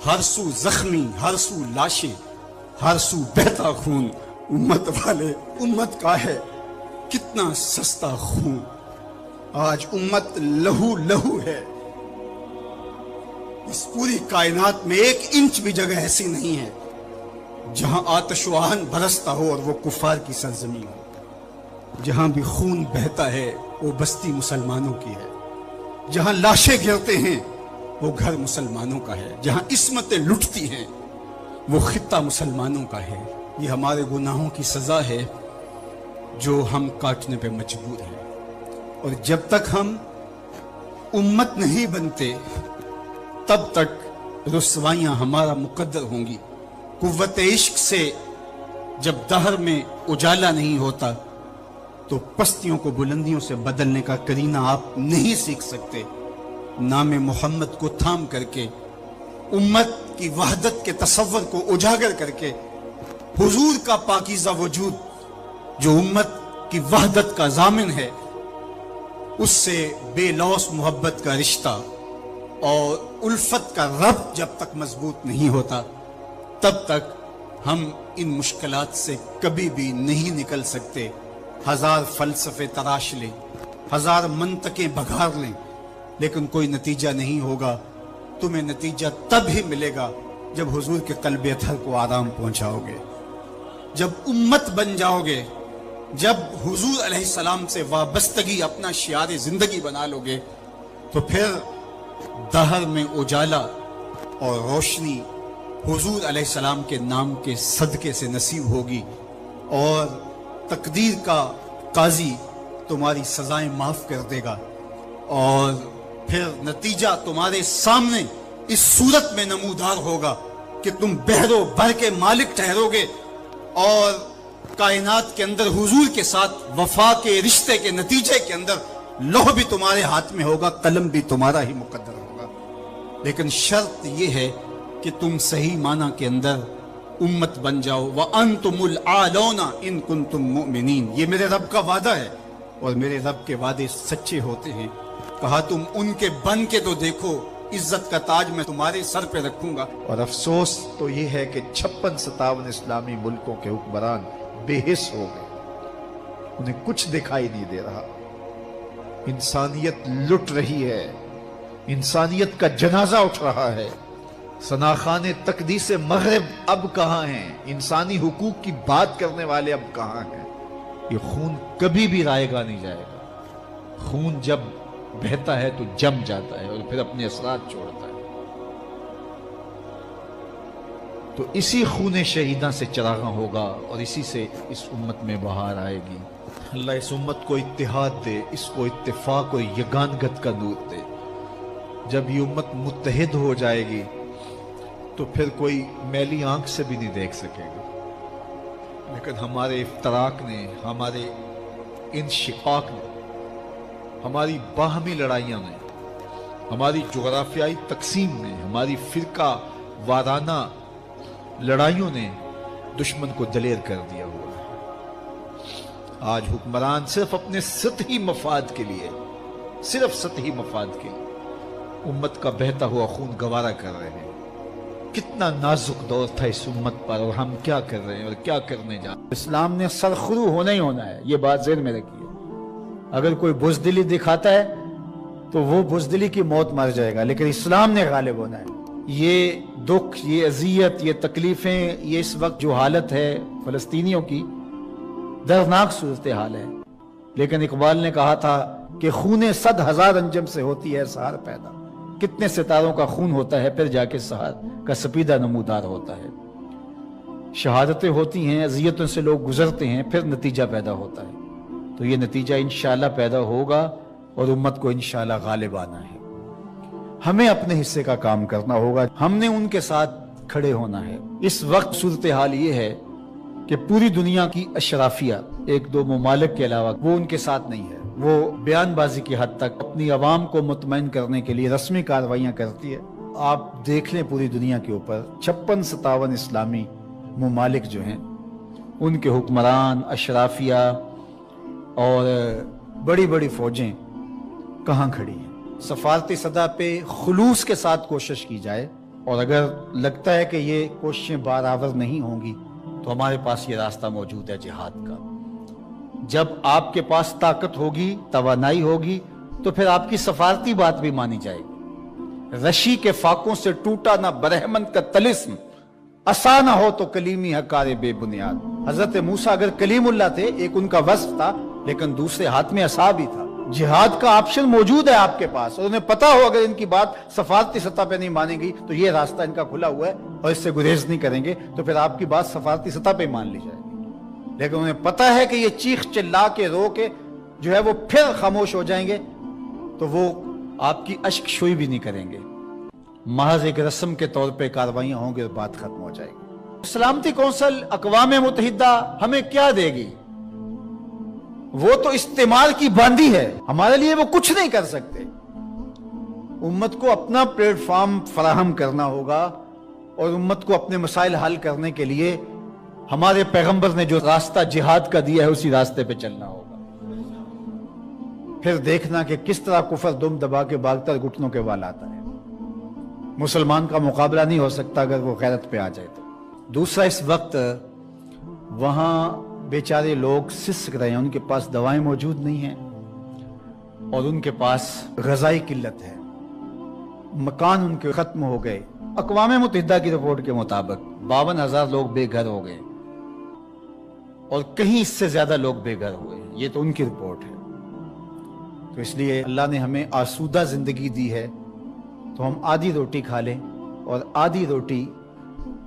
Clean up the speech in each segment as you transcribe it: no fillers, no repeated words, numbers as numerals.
ہر سو زخمی، ہر سو لاشیں، ہر سو بہتا خون، امت والے امت کا ہے کتنا سستا خون۔ آج امت لہو لہو ہے، اس پوری کائنات میں 1 انچ بھی جگہ ایسی نہیں ہے جہاں آتش و آہن برستا ہو اور وہ کفار کی سرزمین ہو۔ جہاں بھی خون بہتا ہے وہ بستی مسلمانوں کی ہے، جہاں لاشیں گرتے ہیں وہ گھر مسلمانوں کا ہے، جہاں عصمتیں لٹتی ہیں وہ خطہ مسلمانوں کا ہے۔ یہ ہمارے گناہوں کی سزا ہے جو ہم کاٹنے پہ مجبور ہیں، اور جب تک ہم امت نہیں بنتے تب تک رسوائیاں ہمارا مقدر ہوں گی۔ قوت عشق سے جب دہر میں اجالا نہیں ہوتا تو پستیوں کو بلندیوں سے بدلنے کا قرینہ آپ نہیں سیکھ سکتے۔ نام محمد کو تھام کر کے، امت کی وحدت کے تصور کو اجاگر کر کے، حضور کا پاکیزہ وجود جو امت کی وحدت کا ضامن ہے، اس سے بے لوث محبت کا رشتہ اور الفت کا ربط جب تک مضبوط نہیں ہوتا تب تک ہم ان مشکلات سے کبھی بھی نہیں نکل سکتے۔ 1000 فلسفے تراش لیں، 1000 منطقیں بگھار لیں، لیکن کوئی نتیجہ نہیں ہوگا۔ تمہیں نتیجہ تب ہی ملے گا جب حضور کے قلب اطہر کو آرام پہنچاؤ گے، جب امت بن جاؤ گے، جب حضور علیہ السلام سے وابستگی اپنا شعار زندگی بنا لو گے، تو پھر دہر میں اجالا اور روشنی حضور علیہ السلام کے نام کے صدقے سے نصیب ہوگی، اور تقدیر کا قاضی تمہاری سزائیں معاف کر دے گا، اور پھر نتیجہ تمہارے سامنے اس صورت میں نمودار ہوگا کہ تم بحر و بر کے مالک ٹھہرو گے، اور کائنات کے اندر حضور کے ساتھ وفا کے رشتے کے نتیجے کے اندر لوح بھی تمہارے ہاتھ میں ہوگا، قلم بھی تمہارا ہی مقدر ہوگا۔ لیکن شرط یہ ہے کہ تم صحیح معنی کے اندر امت بن جاؤ۔ وَأَنْتُمُ الْأَعْلَوْنَ إِن كُنتُم مُؤْمِنِينَ، یہ میرے رب کا وعدہ ہے، اور میرے رب کے وعدے سچے ہوتے ہیں۔ کہا تم ان کے بن کے تو دیکھو، عزت کا تاج میں تمہارے سر پہ رکھوں گا۔ اور افسوس تو یہ ہے کہ 56-57 اسلامی ملکوں کے حکمران بے حس ہو گئے، انہیں کچھ دکھائی نہیں دے رہا۔ انسانیت لٹ رہی ہے، انسانیت کا جنازہ اٹھ رہا ہے۔ ثناخان تقدیس مغرب اب کہاں ہیں؟ انسانی حقوق کی بات کرنے والے اب کہاں ہیں؟ یہ خون کبھی بھی رائے گا نہیں جائے گا۔ خون جب بہتا ہے تو جم جاتا ہے اور پھر اپنے اثرات چھوڑتا ہے۔ تو اسی خون شہیداں سے چراغاں ہوگا، اور اسی سے اس امت میں بہار آئے گی۔ اللہ اس امت کو اتحاد دے، اس کو اتفاق اور یگانگت کا نور دے۔ جب یہ امت متحد ہو جائے گی تو پھر کوئی میلی آنکھ سے بھی نہیں دیکھ سکے گا۔ لیکن ہمارے افتراق نے، ہمارے انشقاق نے، ہماری باہمی لڑائیاں نے، ہماری جغرافیائی تقسیم نے، ہماری فرقہ وارانہ لڑائیوں نے دشمن کو دلیر کر دیا ہوا ہے۔ آج حکمران صرف اپنے سطحی مفاد کے لیے، صرف سطحی مفاد کے لیے امت کا بہتا ہوا خون گوارا کر رہے ہیں۔ کتنا نازک دور تھا اس امت پر، اور ہم کیا کر رہے ہیں اور کیا کرنے جا رہے ہیں۔ اسلام نے سرخرو ہونا ہی ہونا ہے، یہ بات ذہن میں رکھیے۔ اگر کوئی بزدلی دکھاتا ہے تو وہ بزدلی کی موت مر جائے گا، لیکن اسلام نے غالب ہونا ہے۔ یہ دکھ، یہ اذیت، یہ تکلیفیں، یہ اس وقت جو حالت ہے فلسطینیوں کی، دردناک صورتحال ہے، لیکن اقبال نے کہا تھا کہ خون 100,000 انجم سے ہوتی ہے سہار پیدا۔ کتنے ستاروں کا خون ہوتا ہے، پھر جا کے سہار کا سپیدہ نمودار ہوتا ہے۔ شہادتیں ہوتی ہیں، اذیتوں سے لوگ گزرتے ہیں، پھر نتیجہ پیدا ہوتا ہے۔ تو یہ نتیجہ انشاءاللہ پیدا ہوگا، اور امت کو انشاءاللہ غالب آنا ہے۔ ہمیں اپنے حصے کا کام کرنا ہوگا، ہم نے ان کے ساتھ کھڑے ہونا ہے۔ اس وقت صورتحال یہ ہے کہ پوری دنیا کی اشرافیہ، 1-2 ممالک کے علاوہ، وہ ان کے ساتھ نہیں ہے۔ وہ بیان بازی کی حد تک اپنی عوام کو مطمئن کرنے کے لیے رسمی کارروائیاں کرتی ہے۔ آپ دیکھ لیں پوری دنیا کے اوپر 56-57 اسلامی ممالک جو ہیں، ان کے حکمران، اشرافیہ اور بڑی بڑی فوجیں کہاں کھڑی ہیں۔ سفارتی سطح پہ خلوص کے ساتھ کوشش کی جائے اور اگر لگتا ہے کہ یہ کوششیں برآور نہیں ہوں گی تو ہمارے پاس یہ راستہ موجود ہے جہاد کا. جب آپ کے پاس طاقت ہوگی، توانائی ہوگی، تو پھر آپ کی سفارتی بات بھی مانی جائے گی. رشی کے فاقوں سے ٹوٹا نہ برہمن کا طلسم، عصا نہ ہو تو کلیمی حکار بے بنیاد. حضرت موسیٰ اگر کلیم اللہ تھے، ایک ان کا وصف تھا، لیکن دوسرے ہاتھ میں عصا بھی تھا. جہاد کا آپشن موجود ہے آپ کے پاس، اور انہیں پتا ہو اگر ان کی بات سفارتی سطح پہ نہیں مانے گی تو یہ راستہ ان کا کھلا ہوا ہے اور اس سے گریز نہیں کریں گے، تو پھر آپ کی بات سفارتی سطح پہ مان لی جائے گی. لیکن انہیں پتا ہے کہ یہ چیخ چلا کے رو کے جو ہے وہ پھر خاموش ہو جائیں گے، تو وہ آپ کی اشک شوئی بھی نہیں کریں گے. محض ایک رسم کے طور پہ کاروائیاں ہوں گے اور بات ختم ہو جائے گی. سلامتی کونسل اقوام متحدہ ہمیں کیا دے گی؟ وہ تو استعمال کی باندھی ہے، ہمارے لیے وہ کچھ نہیں کر سکتے. امت کو اپنا پلیٹ فارم فراہم کرنا ہوگا، اور امت کو اپنے مسائل حل کرنے کے لیے ہمارے پیغمبر نے جو راستہ جہاد کا دیا ہے اسی راستے پہ چلنا ہوگا. پھر دیکھنا کہ کس طرح کفر دم دبا کے باغتر گھٹنوں کے وال آتا ہے. مسلمان کا مقابلہ نہیں ہو سکتا اگر وہ غیرت پہ آ جائے تو. دوسرا، اس وقت وہاں بیچارے لوگ سسک رہے ہیں، ان کے پاس دوائیں موجود نہیں ہیں، اور ان کے پاس غذائی قلت ہے، مکان ان کے ختم ہو گئے. اقوام متحدہ کی رپورٹ کے مطابق 52,000 لوگ بے گھر ہو گئے، اور کہیں اس سے زیادہ لوگ بے گھر ہوئے. یہ تو ان کی رپورٹ ہے. تو اس لیے اللہ نے ہمیں آسودہ زندگی دی ہے، تو ہم آدھی روٹی کھا لیں اور آدھی روٹی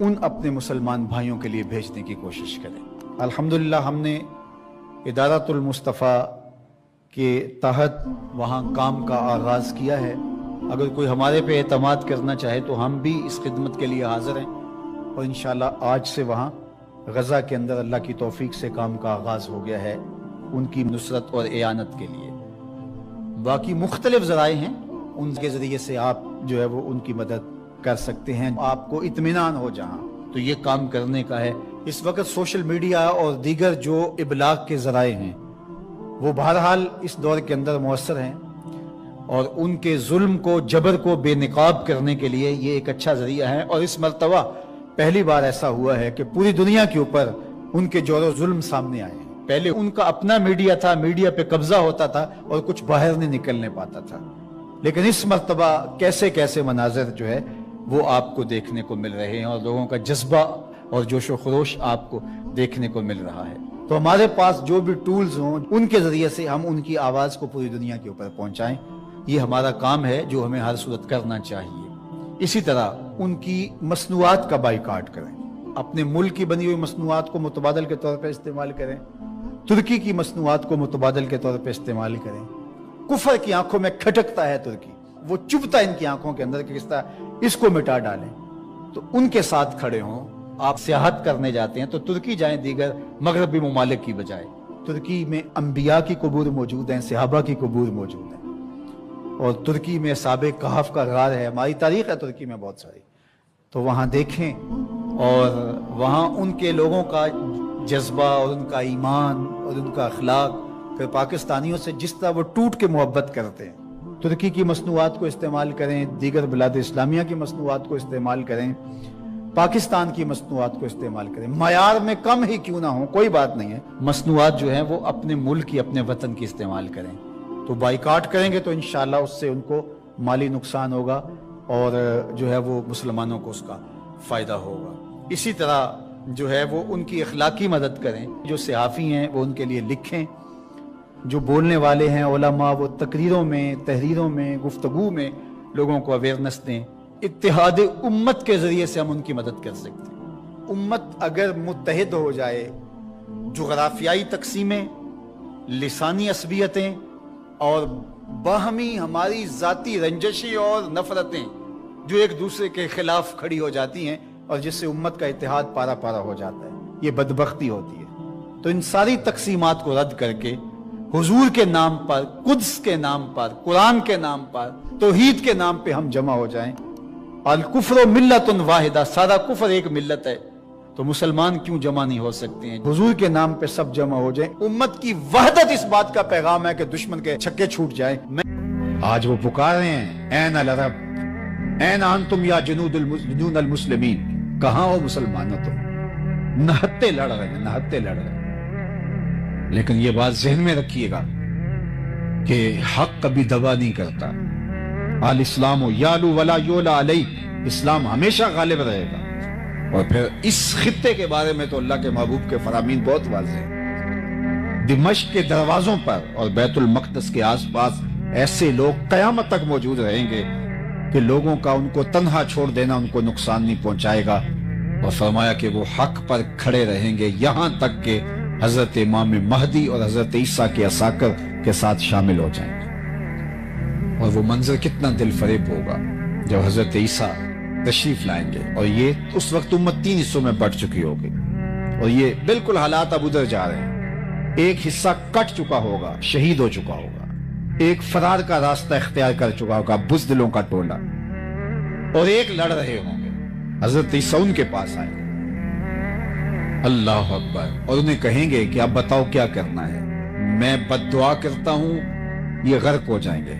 ان اپنے مسلمان بھائیوں کے لیے بھیجنے کی کوشش کریں. الحمدللہ ہم نے ادارۃ المصطفیٰ کے تحت وہاں کام کا آغاز کیا ہے. اگر کوئی ہمارے پہ اعتماد کرنا چاہے تو ہم بھی اس خدمت کے لیے حاضر ہیں، اور انشاءاللہ آج سے وہاں غزہ کے اندر اللہ کی توفیق سے کام کا آغاز ہو گیا ہے ان کی نصرت اور اعانت کے لیے. باقی مختلف ذرائع ہیں، ان کے ذریعے سے آپ جو ہے وہ ان کی مدد کر سکتے ہیں. آپ کو اطمینان ہو جہاں تو یہ کام کرنے کا ہے. اس وقت سوشل میڈیا اور دیگر جو ابلاغ کے ذرائع ہیں وہ بہرحال اس دور کے اندر مؤثر ہیں، اور ان کے ظلم کو، جبر کو بے نقاب کرنے کے لیے یہ ایک اچھا ذریعہ ہے. اور اس مرتبہ پہلی بار ایسا ہوا ہے کہ پوری دنیا کے اوپر ان کے جور و ظلم سامنے آئے ہیں. پہلے ان کا اپنا میڈیا تھا، میڈیا پہ قبضہ ہوتا تھا اور کچھ باہر نہیں نکلنے پاتا تھا. لیکن اس مرتبہ کیسے کیسے مناظر جو ہے وہ آپ کو دیکھنے کو مل رہے ہیں، اور لوگوں کا جذبہ اور جوش و خروش آپ کو دیکھنے کو مل رہا ہے. تو ہمارے پاس جو بھی ٹولز ہوں ان کے ذریعے سے ہم ان کی آواز کو پوری دنیا کے اوپر پہنچائیں. یہ ہمارا کام ہے جو ہمیں ہر صورت کرنا چاہیے. اسی طرح ان کی مصنوعات کا بائیکاٹ کریں، اپنے ملک کی بنی ہوئی مصنوعات کو متبادل کے طور پہ استعمال کریں، ترکی کی مصنوعات کو متبادل کے طور پہ استعمال کریں. کفر کی آنکھوں میں کھٹکتا ہے ترکی، وہ چبھتا ہے ان کی آنکھوں کے اندر کہ کس طرح اس کو مٹا ڈالیں. تو ان کے ساتھ کھڑے ہوں. آپ سیاحت کرنے جاتے ہیں تو ترکی جائیں دیگر مغربی ممالک کی بجائے. ترکی میں انبیاء کی قبور موجود ہیں، صحابہ کی قبور موجود ہیں، اور ترکی میں اصحاب کہف کا غار ہے. ہماری تاریخ ہے ترکی میں بہت ساری. تو وہاں دیکھیں، اور وہاں ان کے لوگوں کا جذبہ اور ان کا ایمان اور ان کا اخلاق پھر پاکستانیوں سے جس طرح وہ ٹوٹ کے محبت کرتے ہیں. ترکی کی مصنوعات کو استعمال کریں، دیگر بلاد اسلامیہ کی مصنوعات کو استعمال کریں، پاکستان کی مصنوعات کو استعمال کریں. معیار میں کم ہی کیوں نہ ہوں کوئی بات نہیں ہے، مصنوعات جو ہیں وہ اپنے ملک کی، اپنے وطن کی استعمال کریں. تو بائیکاٹ کریں گے تو انشاءاللہ اس سے ان کو مالی نقصان ہوگا، اور جو ہے وہ مسلمانوں کو اس کا فائدہ ہوگا. اسی طرح جو ہے وہ ان کی اخلاقی مدد کریں. جو صحافی ہیں وہ ان کے لیے لکھیں، جو بولنے والے ہیں علماء وہ تقریروں میں، تحریروں میں، گفتگو میں لوگوں کو اویئرنس دیں. اتحاد امت کے ذریعے سے ہم ان کی مدد کر سکتے ہیں. امت اگر متحد ہو جائے، جغرافیائی تقسیمیں، لسانی عصبیتیں اور باہمی ہماری ذاتی رنجشی اور نفرتیں جو ایک دوسرے کے خلاف کھڑی ہو جاتی ہیں اور جس سے امت کا اتحاد پارا پارا ہو جاتا ہے، یہ بدبختی ہوتی ہے. تو ان ساری تقسیمات کو رد کر کے حضور کے نام پر، قدس کے نام پر، قرآن کے نام پر، توحید کے نام پہ ہم جمع ہو جائیں. الکفر ملت واحدہ، سارا کفر ایک ملت ہے، تو مسلمان کیوں جمع نہیں ہو سکتے ہیں؟ حضور کے نام پہ سب جمع ہو جائیں. امت کی وحدت اس بات کا پیغام ہے کہ دشمن کے چھکے چھوٹ جائیں. آج وہ پکار رہے ہیں این العرب، این انتم یا جنون المسلمین، کہاں ہو مسلمانوں تم؟ نہتے لڑ رہے ہیں، نہتے لڑ رہے ہیں۔ لیکن یہ بات ذہن میں رکھیے گا کہ حق کبھی دبا نہیں کرتا۔ الاسلام یالو ولا یولا علیہ، اسلام ہمیشہ غالب رہے گا۔ اور پھر اس خطے کے بارے میں تو اللہ کے محبوب کے فرامین بہت واضح ہیں۔ دمشق کے دروازوں پر اور بیت المقدس کے آس پاس ایسے لوگ قیامت تک موجود رہیں گے کہ لوگوں کا ان کو تنہا چھوڑ دینا ان کو نقصان نہیں پہنچائے گا۔ اور فرمایا کہ وہ حق پر کھڑے رہیں گے یہاں تک کہ حضرت امام مہدی اور حضرت عیسیٰ کے عساکر کے ساتھ شامل ہو جائیں گے۔ اور وہ منظر کتنا دل فریب ہوگا جب حضرت عیسیٰ تشریف لائیں گے، اور یہ اس وقت امت 3 حصوں میں بٹ چکی ہوگی، اور یہ بالکل حالات اب ادھر جا رہے ہیں۔ ایک حصہ کٹ چکا ہوگا، شہید ہو چکا ہوگا، ایک فرار کا راستہ اختیار کر چکا ہوگا، بزدلوں کا ٹولہ، اور ایک لڑ رہے ہوں گے۔ حضرت عیسیٰ ان کے پاس آئے، اللہ اکبر، اور انہیں کہیں گے کہ اب بتاؤ کیا کرنا ہے، میں بد دعا کرتا ہوں یہ غرق ہو جائیں گے،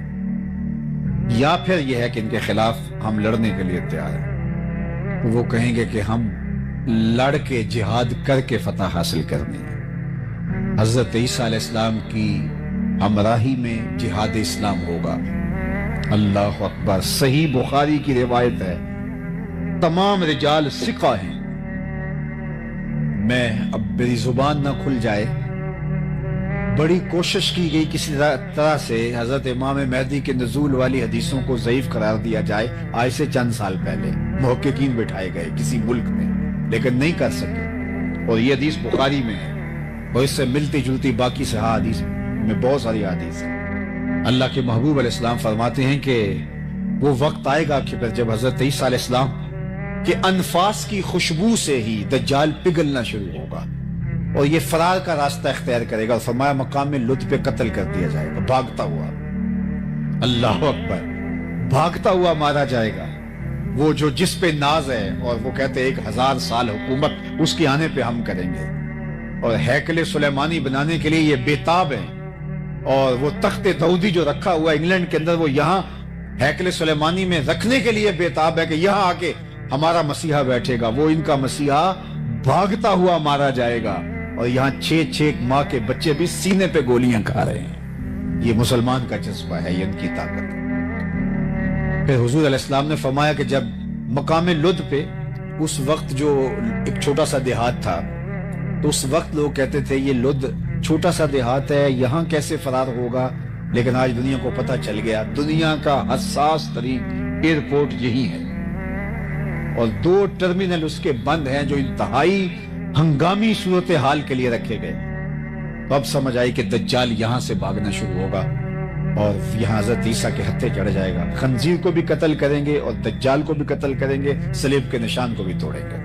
یا پھر یہ ہے کہ ان کے خلاف ہم لڑنے کے لیے تیار ہیں۔ وہ کہیں گے کہ ہم لڑ کے جہاد کر کے فتح حاصل کرنی ہے۔ حضرت عیسیٰ علیہ السلام کی ہمراہی میں جہاد اسلام ہوگا۔ اللہ اکبر، صحیح بخاری کی روایت ہے، تمام رجال ثقہ ہیں۔ میں اب میری زبان نہ کھل جائے، بڑی کوشش کی گئی کسی طرح سے حضرت امام مہدی کے نزول والی حدیثوں کو ضعیف قرار دیا جائے، آج سے چند سال پہلے محققین بٹھائے گئے کسی ملک میں، لیکن نہیں کر سکے۔ اور یہ حدیث بخاری میں ہے، اور اس سے ملتی جلتی باقی صحیح حدیث میں بہت ساری حدیث ہیں۔ اللہ کے محبوب علیہ السلام فرماتے ہیں کہ وہ وقت آئے گا کہ جب حضرت عیسیٰ علیہ السلام کے انفاس کی خوشبو سے ہی دجال پگھلنا شروع ہوگا، اور یہ فرار کا راستہ اختیار کرے گا، اور فرمایا مقام میں لط پہ قتل کر دیا جائے گا، بھاگتا ہوا۔ اللہ اکبر، بھاگتا ہوا مارا جائے گا۔ وہ جو جس پہ ناز ہے، اور وہ کہتے ہیں 1000 سال حکومت اس کے آنے پہ ہم کریں گے، اور ہیکل سلیمانی بنانے کے لیے یہ بےتاب ہیں، اور وہ تخت داؤدی جو رکھا ہوا انگلینڈ کے اندر، وہ یہاں ہیکل سلیمانی میں رکھنے کے لیے بےتاب ہے کہ یہاں آ کے ہمارا مسیحا بیٹھے گا۔ وہ ان کا مسیحا بھاگتا ہوا مارا جائے گا، اور یہاں 6 ماہ کے بچے بھی سینے پہ گولیاں کھا رہے ہیں۔ یہ مسلمان کا جذبہ ہے، یہ ان کی طاقت ہے۔ پھر حضور علیہ السلام نے فرمایا کہ جب مقام لد پہ اس وقت جو ایک چھوٹا سا دیہات تھا، تو اس وقت لوگ کہتے تھے یہ لد چھوٹا سا دیہات ہے، یہاں کیسے فرار ہوگا، لیکن آج دنیا کو پتہ چل گیا دنیا کا حساس ترین ایئرپورٹ یہی ہے، اور 2 ٹرمینل اس کے بند ہیں جو انتہائی ہنگامی صورتحال کے لیے رکھے گئے۔ تو اب سمجھ آئی کہ دجال یہاں سے بھاگنا شروع ہوگا، اور یہاں حضرت عیسیٰ کے ہتھے چڑھ جائے گا، خنزیر کو بھی قتل کریں گے اور دجال کو بھی قتل کریں گے، صلیب کے نشان کو بھی توڑیں گے،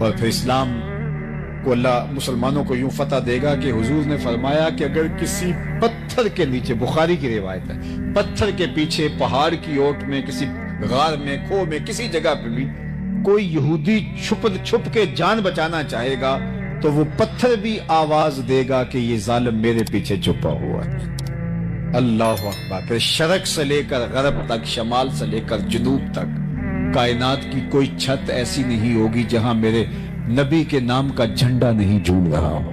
اور پھر اسلام کو اللہ مسلمانوں کو یوں فتح دے گا کہ حضور نے فرمایا کہ اگر کسی پتھر کے نیچے، بخاری کی روایت ہے، پتھر کے پیچھے، پہاڑ کی اوٹ میں، کسی غار میں، کھو میں، کسی جگہ پہ بھی کوئی یہودی چھپ کے جان بچانا چاہے گا تو وہ پتھر بھی آواز دے گا کہ یہ ظالم میرے پیچھے چھپا ہوا ہے۔ اللہ اکبر۔ پھر شرق سے لے کر غرب تک، شمال سے لے کر جنوب تک، کائنات کی کوئی چھت ایسی نہیں ہوگی جہاں میرے نبی کے نام کا جھنڈا نہیں جھول رہا ہو۔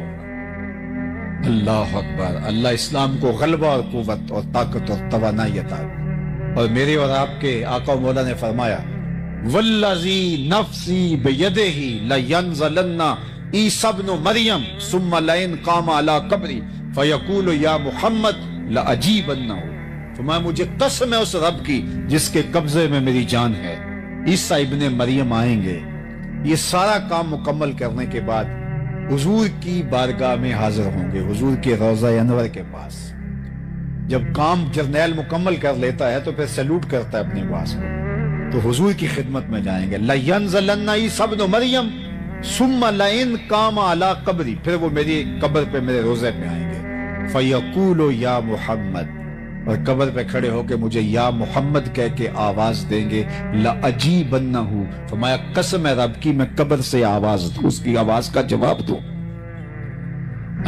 اللہ اکبر۔ اللہ اسلام کو غلبہ اور قوت اور طاقت اور توانائی عطا کرے۔ اور میرے اور آپ کے آقا و مولا نے فرمایا والذی نفسی بیدہ لینزلن عیسی ابن مریم ثم لئن قام علی قبری فیقول یا محمد لاجیبنہ۔ فرمایا مجھے قسم ہے اس رب کی جس کے قبضے میں میری جان ہے، عیسیٰ ابن مریم آئیں گے، یہ سارا کام مکمل کرنے کے بعد حضور کی بارگاہ میں حاضر ہوں گے، حضور کے روضہ انور کے پاس۔ جب کام جرنیل مکمل کر لیتا ہے تو پھر سیلوٹ کرتا ہے اپنے باس کو، تو حضور کی خدمت میں جائیں گے۔ لَيَنزَلَنَّ عِيسَىٰ ابْنُ مَرْيَمَ ثُمَّ لَئِن قَامَ عَلَىٰ قَبْرِي، پھر وہ میری قبر پہ، میرے روزے پہ آئیں گے۔ فَيَقُولُ يَا مُحَمَّدْ، اور قبر پہ کھڑے ہو کے مجھے یا محمد کہہ کے آواز دیں گے۔ لَأَجِيبَنَّهُ، فرمایا قسم ہے رب کی میں قبر سے آواز دوں، اس کی آواز کا جواب دوں۔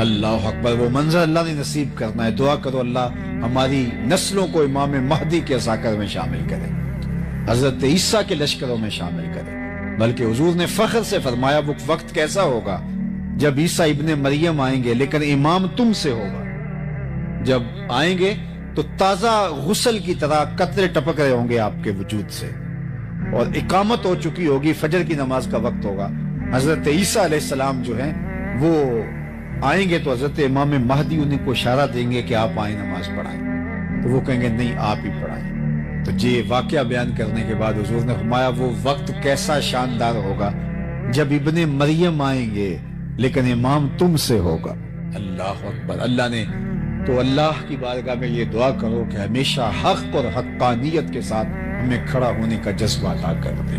اللہ اکبر۔ وہ منظر اللہ نے نصیب کرنا ہے۔ دعا کرو اللہ ہماری نسلوں کو امام مہدی کے ذاکر میں شامل کرے۔ حضرت عیسیٰ کے لشکروں میں شامل کرے، بلکہ حضور نے فخر سے فرمایا وہ وقت کیسا ہوگا جب عیسیٰ ابن مریم آئیں گے لیکن امام تم سے ہوگا۔ جب آئیں گے تو تازہ غسل کی طرح قطرے ٹپک رہے ہوں گے آپ کے وجود سے، اور اقامت ہو چکی ہوگی، فجر کی نماز کا وقت ہوگا۔ حضرت عیسیٰ علیہ السلام جو ہیں وہ آئیں گے تو حضرت امام مہدی انہیں کو اشارہ دیں گے کہ آپ آئیں نماز پڑھائیں، تو وہ کہیں گے نہیں آپ ہی پڑھائیں۔ تو یہ واقعہ بیان کرنے کے بعد حضور نے فرمایا وہ وقت کیسا شاندار ہوگا جب ابن مریم آئیں گے لیکن امام تم سے ہوگا۔ اللہ اکبر۔ اللہ نے تو اللہ کی بارگاہ میں یہ دعا کرو کہ ہمیشہ حق اور حقانیت کے ساتھ ہمیں کھڑا ہونے کا جذبہ عطا کر دے۔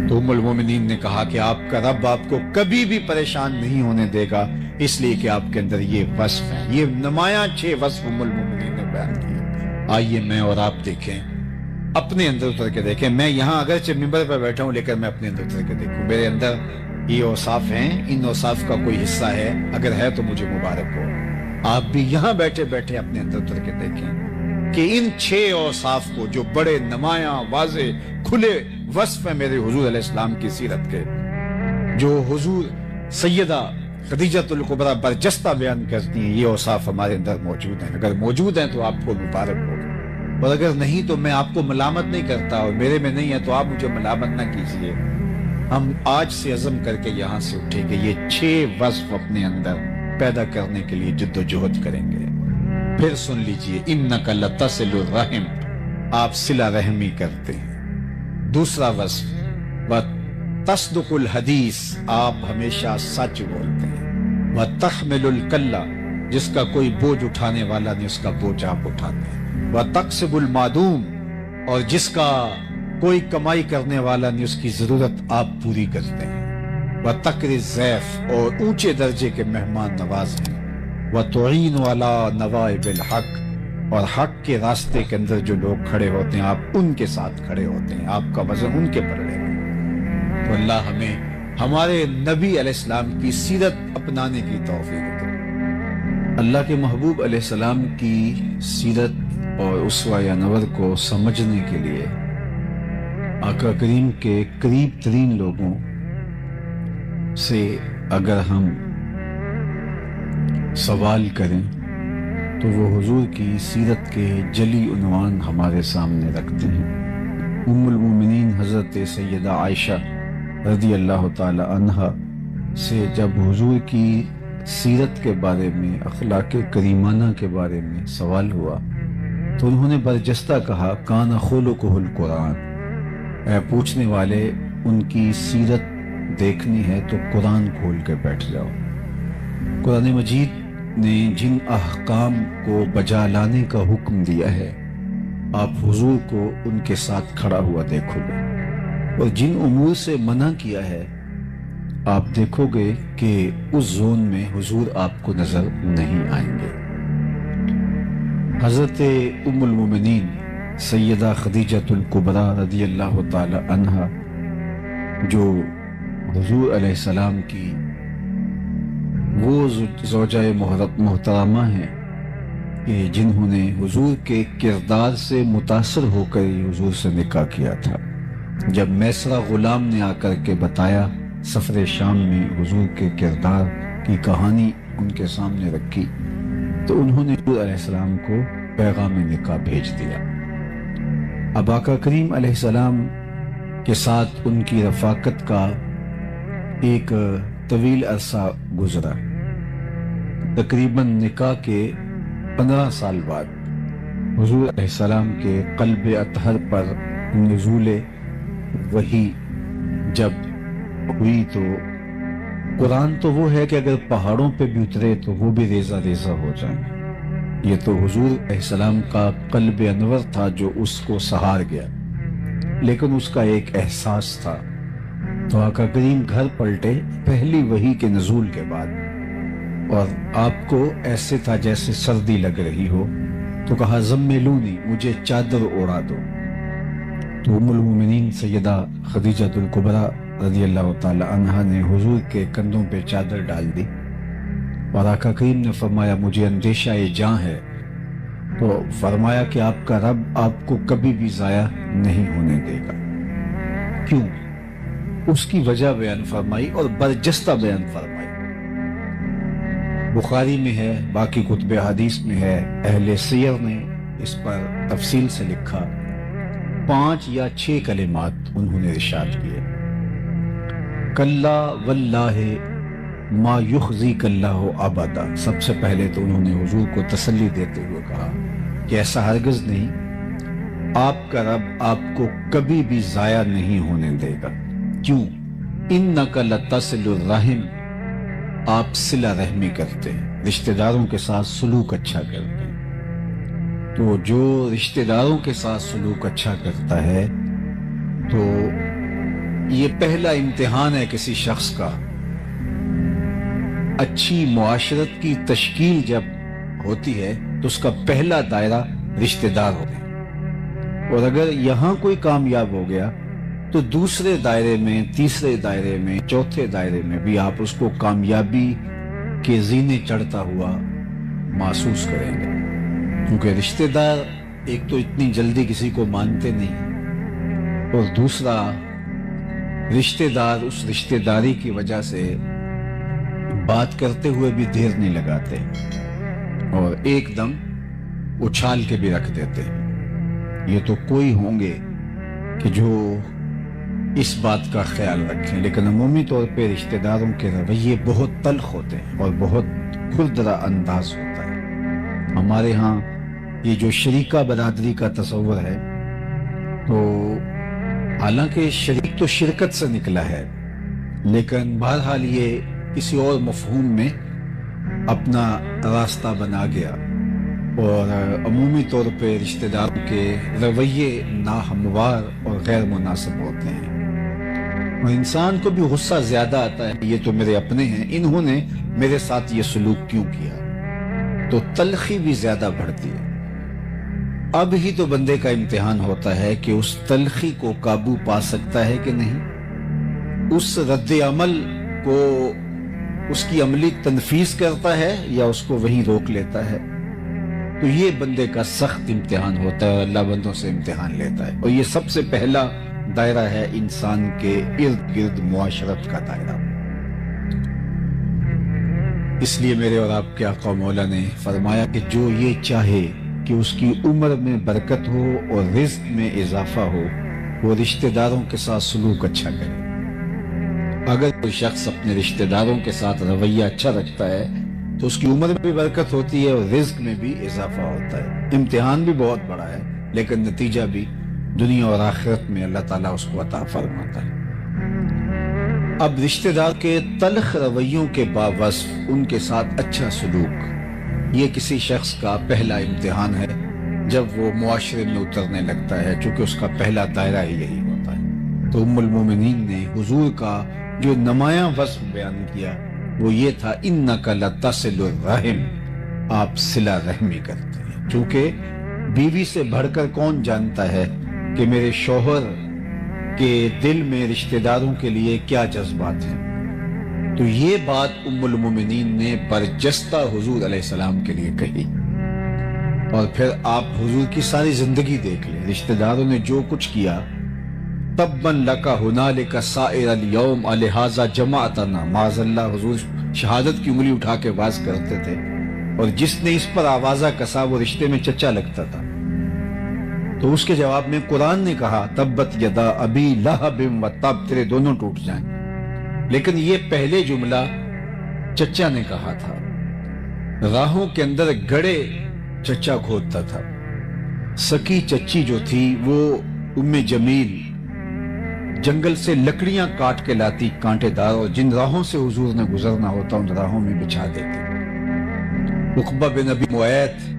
تو ام المومنین نے کہا کہ آپ کا رب آپ کو کبھی بھی پریشان نہیں ہونے دے گا، اس لیے کہ آپ کے اندر یہ وصف ہیں، یہ نمایاں 6 وصف ام المومنین نے بیان کیے۔ آئیے میں اور آپ دیکھیں، اپنے اندر اتر کے دیکھیں۔ میں یہاں اگرچہ ممبر پر بیٹھا ہوں لیکن میں اپنے اندر اتر کے دیکھوں، میرے اندر یہ اوصاف ہیں، ان اوصاف کا کوئی حصہ ہے، اگر ہے تو مجھے مبارک ہو۔ آپ بھی یہاں بیٹھے بیٹھے اپنے اندر اتر کے دیکھیں کہ ان 6 اوصاف کو، جو بڑے نمایاں واضح کھلے وصف ہیں میرے حضور علیہ السلام کی سیرت کے، جو حضور سیدہ خدیجۃ الکبریٰ برجستہ بیان کرتی ہیں، یہ اوصاف ہمارے اندر موجود ہیں۔ اگر موجود ہیں تو آپ کو مبارک ہوگا، اور اگر نہیں تو میں آپ کو ملامت نہیں کرتا، اور میرے میں نہیں ہے تو آپ مجھے ملامت نہ کیجیے۔ ہم آج سے عزم کر کے یہاں سے اٹھیں گے، یہ 6 وصف اپنے اندر پیدا کرنے کے لیے جد و جہد کریں گے۔ پھر سن لیجئے، انک لتصل الرحم، آپ صلہ رحمی کرتے ہیں۔ دوسرا وصف، وتصدق الحدیث، آپ ہمیشہ سچ بولتے ہیں۔ وتحمل الکلہ، جس کا کوئی بوجھ اٹھانے والا نہیں اس کا بوجھ آپ اٹھاتے ہیں۔ وتکسب المعدوم، اور جس کا کوئی کمائی کرنے والا نہیں اس کی ضرورت آپ پوری کرتے ہیں۔ وتقری الضیف، اور اونچے درجے کے مہمان نواز ہیں۔ وتعین علی نوائب الحق، اور حق کے راستے کے اندر جو لوگ کھڑے ہوتے ہیں آپ ان کے ساتھ کھڑے ہوتے ہیں، آپ کا وزن ان کے پلڑے میں۔ تو اللہ ہمیں ہمارے نبی علیہ السلام کی سیرت اپنانے کی توفیق دے۔ اللہ کے محبوب علیہ السلام کی سیرت اور اسوہ یا نور کو سمجھنے کے لیے آقا کریم کے قریب ترین لوگوں سے اگر ہم سوال کریں تو وہ حضور کی سیرت کے جلی عنوان ہمارے سامنے رکھتے ہیں۔ ام المومنین حضرت سیدہ عائشہ رضی اللہ تعالی عنہا سے جب حضور کی سیرت کے بارے میں، اخلاق کریمانہ کے بارے میں سوال ہوا تو انہوں نے برجستہ کہا، کان خلقہ القرآن، اے پوچھنے والے ان کی سیرت دیکھنی ہے تو قرآن کھول کے بیٹھ جاؤ۔ قرآن مجید نے جن احکام کو بجا لانے کا حکم دیا ہے آپ حضور کو ان کے ساتھ کھڑا ہوا دیکھو گے، اور جن امور سے منع کیا ہے آپ دیکھو گے کہ اس زون میں حضور آپ کو نظر نہیں آئیں گے۔ حضرت ام المومنین سیدہ خدیجۃ الکبریٰ رضی اللہ تعالی عنہا، جو حضور علیہ السلام کی وہ زوجہ محترمہ ہیں کہ جنہوں نے حضور کے کردار سے متاثر ہو کر ہی حضور سے نکاح کیا تھا۔ جب میسرہ غلام نے آ کر کے بتایا سفر شام میں حضور کے کردار کی کہانی ان کے سامنے رکھی تو انہوں نے حضور علیہ السلام کو پیغام نکاح بھیج دیا۔ اب آقا کریم علیہ السلام کے ساتھ ان کی رفاقت کا ایک طویل عرصہ گزرا۔ تقریباً نکاح کے 15 سال بعد حضور علیہ السلام کے قلب اطہر پر نزول وحی جب ہوئی تو قرآن تو وہ ہے کہ اگر پہاڑوں پہ بھی اترے تو وہ بھی ریزہ ریزہ ہو جائیں۔ یہ تو حضور علیہ السلام کا قلب انور تھا جو اس کو سہار گیا، لیکن اس کا ایک احساس تھا۔ تو آقا کریم گھر پلٹے پہلی وحی کے نزول کے بعد، اور آپ کو ایسے تھا جیسے سردی لگ رہی ہو، تو کہا زملونی، مجھے چادر اوڑا دو۔ تو ام المومنین سیدہ خدیجۃ الکبریٰ رضی اللہ تعالی عنہا نے حضور کے کندھوں پہ چادر ڈال دی، اور آقا کریم نے فرمایا مجھے اندیشہ جاں ہے تو فرمایا کہ آپ کا رب آپ کو کبھی بھی ضائع نہیں ہونے دے گا. کیوں؟ اس کی وجہ بیان فرمائی اور برجستہ بیان فرمائی. بخاری میں ہے، باقی کتب حدیث میں ہے، اہل سیر نے اس پر تفصیل سے لکھا. 5 یا 6 کلمات انہوں نے ارشاد کیے. کلا واللہ ما یخزیک اللہ ابدا. سب سے پہلے تو انہوں نے حضور کو تسلی دیتے ہوئے کہا کہ ایسا ہرگز نہیں، آپ کا رب آپ کو کبھی بھی ضائع نہیں ہونے دے گا. کیوں؟ انک لتصل الرحم. آپ صلہ رحمی کرتے ہیں، رشتہ داروں کے ساتھ سلوک اچھا کرتے ہیں. تو جو رشتہ داروں کے ساتھ سلوک اچھا کرتا ہے تو یہ پہلا امتحان ہے کسی شخص کا. اچھی معاشرت کی تشکیل جب ہوتی ہے تو اس کا پہلا دائرہ رشتہ دار ہوتے ہیں، اور اگر یہاں کوئی کامیاب ہو گیا تو دوسرے دائرے میں، تیسرے دائرے میں، چوتھے دائرے میں بھی آپ اس کو کامیابی کے زینے چڑھتا ہوا محسوس کریں گے. کیونکہ رشتہ دار ایک تو اتنی جلدی کسی کو مانتے نہیں، اور دوسرا رشتہ دار اس رشتہ داری کی وجہ سے بات کرتے ہوئے بھی دیر نہیں لگاتے اور ایک دم اچھال کے بھی رکھ دیتے. یہ تو کوئی ہوں گے کہ جو اس بات کا خیال رکھیں، لیکن عمومی طور پہ رشتہ داروں کے رویے بہت تلخ ہوتے ہیں اور بہت کھردرا انداز ہوتا ہے. ہمارے ہاں یہ جو شریکہ برادری کا تصور ہے، تو حالانکہ شریک تو شرکت سے نکلا ہے، لیکن بہرحال یہ کسی اور مفہوم میں اپنا راستہ بنا گیا، اور عمومی طور پہ رشتہ داروں کے رویے ناہموار اور غیر مناسب ہوتے ہیں. اور انسان کو بھی غصہ زیادہ آتا ہے، یہ تو میرے اپنے ہیں، انہوں نے میرے ساتھ یہ سلوک کیوں کیا، تو تلخی بھی زیادہ بڑھتی ہے. اب ہی تو بندے کا امتحان ہوتا ہے کہ اس تلخی کو قابو پا سکتا ہے کہ نہیں، اس رد عمل کو اس کی عملی تنفیذ کرتا ہے یا اس کو وہیں روک لیتا ہے. تو یہ بندے کا سخت امتحان ہوتا ہے، اللہ بندوں سے امتحان لیتا ہے. اور یہ سب سے پہلا دائرہ ہے انسان کے ارد گرد معاشرت کا دائرہ. اس لیے میرے اور آپ کے آقا مولا نے فرمایا کہ جو یہ چاہے کہ اس کی عمر میں برکت ہو اور رزق میں اضافہ ہو، وہ رشتہ داروں کے ساتھ سلوک اچھا کرے. اگر کوئی شخص اپنے رشتہ داروں کے ساتھ رویہ اچھا رکھتا ہے تو اس کی عمر میں بھی برکت ہوتی ہے اور رزق میں بھی اضافہ ہوتا ہے. امتحان بھی بہت بڑا ہے، لیکن نتیجہ بھی دنیا اور آخرت میں اللہ تعالیٰ اس کو عطا فرماتا ہے. اب رشتہ دار کے تلخ رویوں کے باوصف ان کے ساتھ اچھا سلوک، یہ کسی شخص کا پہلا امتحان ہے جب وہ معاشرے میں اترنے لگتا ہے، چونکہ اس کا پہلا دائرہ ہی یہی ہوتا ہے. تو ام المومنین نے حضور کا جو نمایاں وصف بیان کیا وہ یہ تھا، انک لتصل الرحم. آپ صلہ رحمی کرتے ہیں. چونکہ بیوی سے بڑھ کر کون جانتا ہے کہ میرے شوہر کے دل میں رشتہ داروں کے لیے کیا جذبات ہیں. تو یہ بات ام المومنین نے برجستہ حضور علیہ السلام کے لیے کہی. اور پھر آپ حضور کی ساری زندگی دیکھ لیں، رشتہ داروں نے جو کچھ کیا، تبا لک ہنالک سائر الیوم لہذا جمعتنا. معاذ اللہ حضور شہادت کی انگلی اٹھا کے واز کرتے تھے، اور جس نے اس پر آوازہ کسا وہ رشتے میں چچا لگتا تھا. تو اس کے جواب میں قرآن نے کہا تبت یدا ابی لہب و تب، تیرے دونوں ٹوٹ جائیں. لیکن یہ پہلے جملہ چچا نے کہا تھا. راہوں کے اندر گڑے چچا کھودتا تھا. سکی چچی جو تھی وہ ام جمیل جنگل سے لکڑیاں کاٹ کے لاتی کانٹے دار، اور جن راہوں سے حضور نے گزرنا ہوتا ان راہوں میں بچھا دیتی. عقبہ بن ابی معیط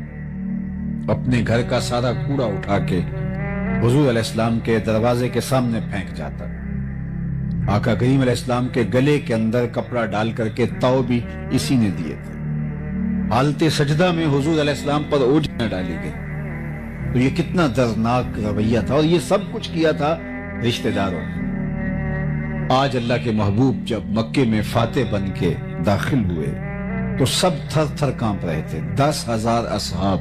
اپنے گھر کا سارا کوڑا اٹھا کے حضور علیہ السلام کے دروازے کے سامنے پھینک جاتا. آقا کریم علیہ السلام کے گلے کے اندر کپڑا ڈال کر کے تاؤ بھی اسی نے دیے تھے. حالت سجدہ میں حضور علیہ السلام پر اوجھیں ڈالی گئی. تو یہ کتنا دردناک رویہ تھا، اور یہ سب کچھ کیا تھا رشتہ داروں نے. آج اللہ کے محبوب جب مکے میں فاتح بن کے داخل ہوئے تو سب تھر تھر کانپ رہے تھے. 10,000 اصحاب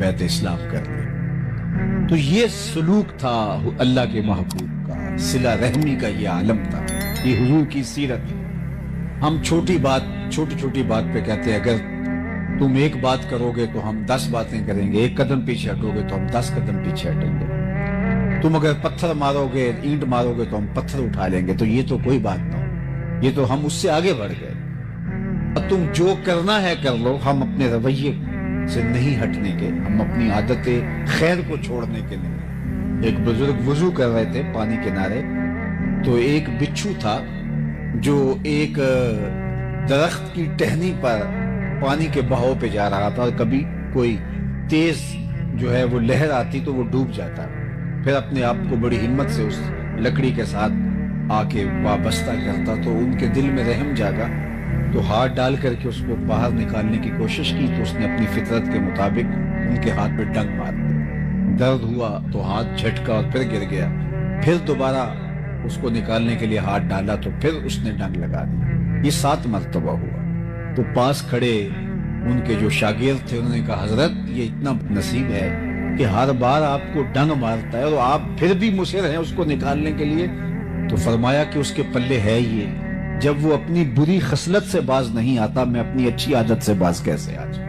بیعت اسلام کر لی۔ تو یہ سلوک تھا اللہ کے محبوب کا، صلہ رحمی کا یہ عالم تھا، یہ حضور کی سیرت۔ ہم چھوٹی چھوٹی بات پہ کہتے ہیں اگر تم ایک بات کرو گے تو ہم 10 باتیں کریں گے، ایک قدم پیچھے ہٹو گے تو ہم 10 قدم پیچھے ہٹیں گے، تم اگر پتھر مارو گے، اینٹ مارو گے تو ہم پتھر اٹھا لیں گے۔ تو یہ تو کوئی بات نہ ہو، یہ تو ہم اس سے آگے بڑھ گئے۔ اب تم جو کرنا ہے کر لو، ہم اپنے رویے سے نہیں ہٹنے کے، ہم اپنی عادت خیر کو چھوڑنے کے نہیں۔ ایک بزرگ وضو کر رہے تھے پانی کنارے، تو ایک بچھو تھا جو ایک درخت کی ٹہنی پر پانی کے بہاؤ پہ جا رہا تھا، اور کبھی کوئی تیز جو ہے وہ لہر آتی تو وہ ڈوب جاتا، پھر اپنے آپ کو بڑی ہمت سے اس لکڑی کے ساتھ آ کے وابستہ کرتا۔ تو ان کے دل میں رحم جاگا، تو ہاتھ ڈال کر کے اس کو باہر نکالنے کی کوشش کی، تو اس نے اپنی فطرت کے مطابق ان کے ہاتھ پہ ڈنگ مار دی۔ درد ہوا تو ہاتھ جھٹکا اور پھر گر گیا، پھر دوبارہ اس کو نکالنے کے لیے ہاتھ ڈالا تو پھر اس نے ڈنگ لگا دی۔ یہ 7 مرتبہ ہوا۔ تو پاس کھڑے ان کے جو شاگرد تھے انہوں نے کہا حضرت یہ اتنا نصیب ہے کہ ہر بار آپ کو ڈنگ مارتا ہے اور آپ پھر بھی مصر ہیں اس کو نکالنے کے لیے۔ تو فرمایا کہ اس کے پلے ہے یہ، جب وہ اپنی بری خصلت سے باز نہیں آتا، میں اپنی اچھی عادت سے باز کیسے آ جاؤں؟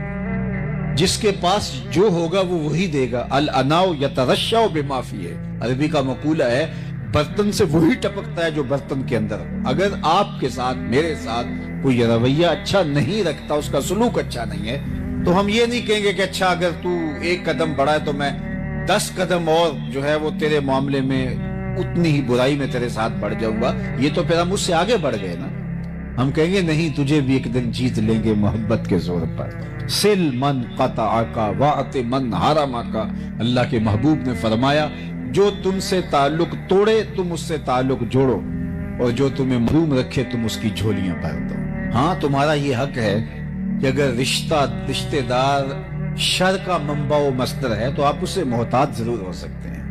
جس کے پاس جو ہوگا وہ وہی دے گا۔ الاناء یترشع بما فیہ، عربی کا مقولہ ہے برتن سے وہی ٹپکتا ہے جو برتن کے اندر ہو۔ اگر آپ کے ساتھ میرے ساتھ کوئی رویہ اچھا نہیں رکھتا، اس کا سلوک اچھا نہیں ہے، تو ہم یہ نہیں کہیں گے کہ اچھا اگر تو 1 قدم بڑھا ہے تو میں 10 قدم اور جو ہے وہ تیرے معاملے میں اتنی ہی برائی میں تیرے ساتھ بڑھ جاؤں گا، یہ تو پھر ہم اس سے آگے بڑھ گئے نا۔ ہم کہیں گے نہیں، تجھے بھی ایک دن جیت لیں گے محبت کے زور پر۔ سل من قطعک واعط من حرمک، اللہ کے محبوب نے فرمایا جو تم سے تعلق توڑے تم اس سے تعلق جوڑو، اور جو تمہیں محروم رکھے تم اس کی جھولیاں بھر دو۔ ہاں تمہارا یہ حق ہے کہ اگر رشتے دار شر کا منبع و مصدر ہے تو آپ اس سے محتاط ضرور ہو سکتے ہیں،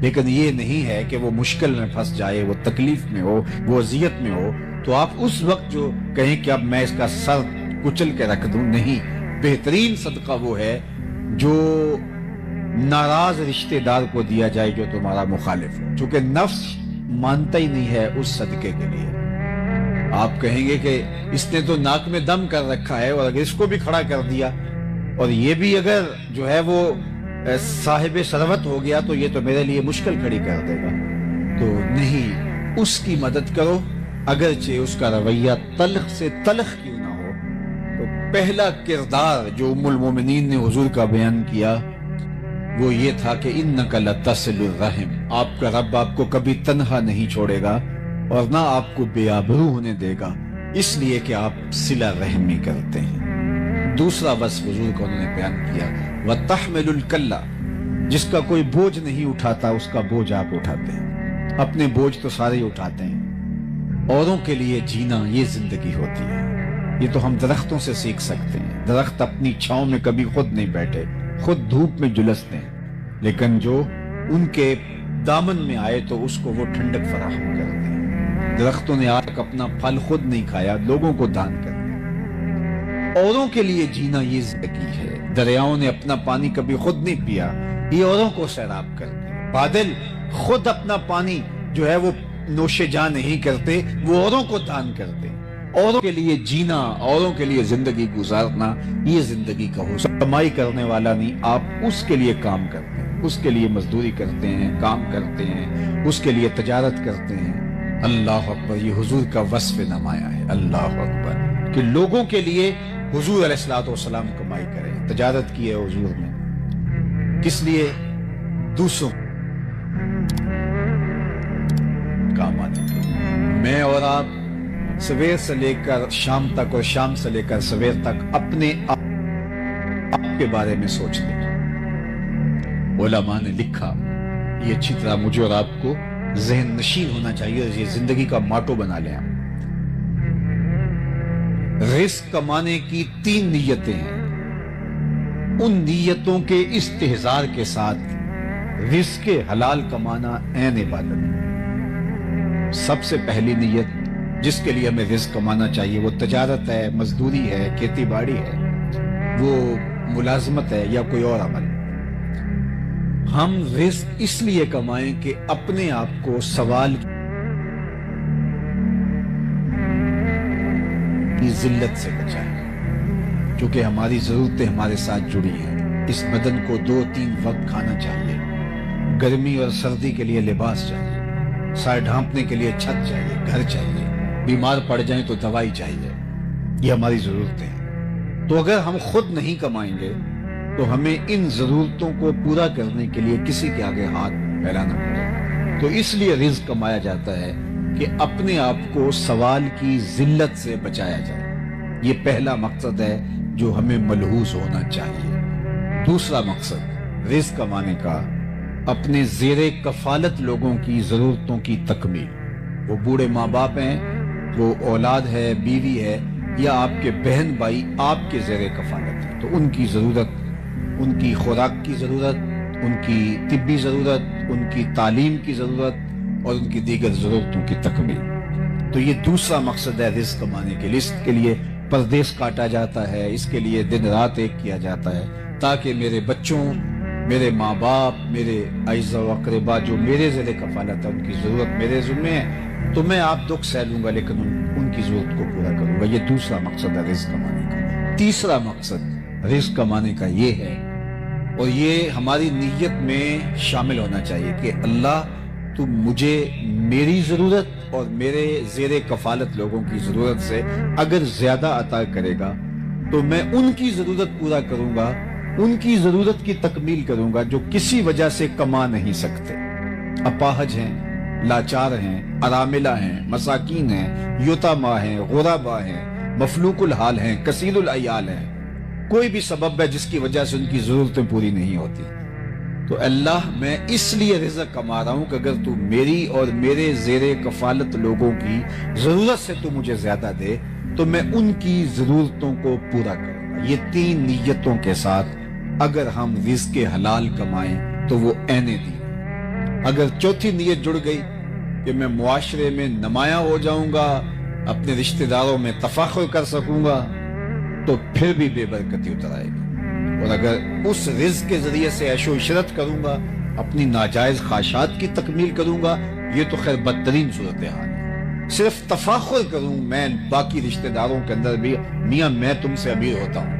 لیکن یہ نہیں ہے کہ وہ مشکل میں پھنس جائے، وہ تکلیف میں ہو، وہ اذیت میں ہو تو آپ اس وقت جو کہیں کہ اب میں اس کا سر کچل کے رکھ دوں، نہیں۔ بہترین صدقہ وہ ہے جو ناراض رشتے دار کو دیا جائے جو تمہارا مخالف ہو، چونکہ نفس مانتا ہی نہیں ہے اس صدقے کے لیے۔ آپ کہیں گے کہ اس نے تو ناک میں دم کر رکھا ہے، اور اگر اس کو بھی کھڑا کر دیا اور یہ بھی اگر جو ہے وہ صاحب ثروت ہو گیا تو یہ تو میرے لیے مشکل کھڑی کر دے گا۔ تو نہیں، اس کی مدد کرو، اگرچہ اس کا رویہ تلخ سے تلخ کیوں نہ ہو۔ تو پہلا کردار جو ام المومنین نے حضور کا بیان کیا وہ یہ تھا کہ انک لتصل الرحم، آپ کا رب آپ کو کبھی تنہا نہیں چھوڑے گا اور نہ آپ کو بے آبرو ہونے دے گا، اس لیے کہ آپ صلہ رحمی کرتے ہیں۔ دوسرا وصف حضور کو انہوں نے بیان کیا، وَتَحْمِلُ الْكَلَّ، جس کا کوئی بوجھ نہیں اٹھاتا اس کا بوجھ آپ اٹھاتے ہیں۔ اپنے بوجھ تو سارے ہی اٹھاتے ہیں، اوروں کے لیے جینا یہ زندگی ہوتی ہے۔ یہ تو ہم درختوں سے سیکھ سکتے ہیں۔ درخت اپنی چھاؤں میں کبھی خود نہیں بیٹھے، خود دھوپ میں جلستے ہیں، لیکن جو ان کے دامن میں آئے تو اس کو وہ ٹھنڈک فراہم کرتے ہیں۔ درختوں نے آج تک اپنا پھل خود نہیں کھایا، لوگوں کو دان کر دیا۔ اوروں کے لیے جینا یہ زندگی ہے۔ دریاؤں نے اپنا پانی کبھی خود نہیں پیا، یہ اوروں کو سیراب کرتے ہیں۔ بادل خود اپنا پانی جو ہے وہ نوش جان نہیں کرتے، وہ اوروں کو دان کرتے ہیں۔ اوروں کے لیے جینا، اوروں کے لیے زندگی گزارنا، یہ زندگی کا حسن۔ کمائی کرنے والا نہیں، آپ اس کے لیے کام کرتے ہیں، اس کے لیے مزدوری کرتے ہیں، کام کرتے ہیں، اس کے لیے تجارت کرتے ہیں۔ اللہ اکبر، یہ حضور کا وصف نمایاں ہے۔ اللہ اکبر، کہ لوگوں کے لیے حضور علیہ الصلوۃ والسلام کمائی کریں۔ تجارت کی ہے حضور نے، کس لیے؟ دوسروں کام آنے کے۔ میں اور آپ سویر سے لے کر شام تک اور شام سے لے کر سویر تک اپنے آپ کے بارے میں سوچتے ہیں۔ علماء نے لکھا، یہ اچھی طرح مجھے اور آپ کو ذہن نشین ہونا چاہیے، اور یہ زندگی کا ماٹو بنا لیں۔ رزق کمانے کی 3 نیتیں ہیں، ان نیتوں کے استحضار کے ساتھ رزق حلال کمانا عین عبادت ہے۔ سب سے پہلی نیت جس کے لیے ہمیں رزق کمانا چاہیے وہ تجارت ہے، مزدوری ہے، کھیتی باڑی ہے، وہ ملازمت ہے یا کوئی اور عمل۔ ہم رزق اس لیے کمائیں کہ اپنے آپ کو سوال کی ذلت سے بچائیں، کیونکہ ہماری ضرورتیں ہمارے ساتھ جڑی ہیں۔ اس بدن کو 2-3 وقت کھانا چاہیے، گرمی اور سردی کے لیے لباس چاہیے، سائے ڈھانپنے کے لیے چھت چاہیے، گھر چاہیے، بیمار پڑ جائیں تو دوائی چاہیے۔ یہ ہماری ضرورتیں ہیں۔ تو اگر ہم خود نہیں کمائیں گے تو ہمیں ان ضرورتوں کو پورا کرنے کے لیے کسی کے آگے ہاتھ پھیلانا پڑے گا۔ تو اس لیے رزق کمایا جاتا ہے کہ اپنے آپ کو سوال کی ذلت سے بچایا جائے۔ یہ پہلا مقصد ہے جو ہمیں ملحوظ ہونا چاہیے۔ دوسرا مقصد رزق کمانے کا اپنے زیر کفالت لوگوں کی ضرورتوں کی تکمیل۔ وہ بوڑھے ماں باپ ہیں، وہ اولاد ہے، بیوی ہے، یا آپ کے بہن بھائی آپ کے زیر کفالت ہیں، تو ان کی ضرورت، ان کی خوراک کی ضرورت، ان کی طبی ضرورت، ان کی تعلیم کی ضرورت اور ان کی دیگر ضرورتوں کی تکمیل۔ تو یہ دوسرا مقصد ہے رزق کمانے کے لیے۔ اس کے لیے پردیس کاٹا جاتا ہے، اس کے لیے دن رات ایک کیا جاتا ہے، تاکہ میرے بچوں، میرے ماں باپ، میرے اعزاء و اقربا جو میرے زیر کفالت ہے، ان کی ضرورت میرے ذمہ ہے، تو میں آپ دکھ سہ لوں گا لیکن ان کی ضرورت کو پورا کروں گا۔ یہ دوسرا مقصد ہے رزق کمانے کا۔ تیسرا مقصد رزق کمانے کا یہ ہے، اور یہ ہماری نیت میں شامل ہونا چاہیے کہ اللہ تو مجھے میری ضرورت اور میرے زیر کفالت لوگوں کی ضرورت سے اگر زیادہ عطا کرے گا تو میں ان کی ضرورت پورا کروں گا، ان کی ضرورت کی تکمیل کروں گا جو کسی وجہ سے کما نہیں سکتے، اپاہج ہیں، لاچار ہیں، اراملہ ہیں، مساکین ہیں، یتاما ہیں، غربا ہیں، مفلوق الحال ہیں، کثیر العیال ہیں۔ کوئی بھی سبب ہے جس کی وجہ سے ان کی ضرورتیں پوری نہیں ہوتی، تو اللہ میں اس لیے رزق کما رہا ہوں کہ اگر تو میری اور میرے زیر کفالت لوگوں کی ضرورت سے تو مجھے زیادہ دے تو میں ان کی ضرورتوں کو پورا کروں گا۔ یہ 3 نیتوں کے ساتھ اگر ہم رزق حلال کمائیں تو وہ عین دین۔ اگر چوتھی نیت جڑ گئی کہ میں معاشرے میں نمایاں ہو جاؤں گا، اپنے رشتہ داروں میں تفاخر کر سکوں گا، تو پھر بھی بے برکتی اتر آئے گی۔ اور اگر اس رزق کے ذریعے سے عیش و عشرت کروں گا، اپنی ناجائز خواہشات کی تکمیل کروں گا، یہ تو خیر بدترین صورتحال ہے۔ صرف تفاخر کروں میں باقی رشتہ داروں کے اندر بھی، میاں میں تم سے امیر ہوتا ہوں،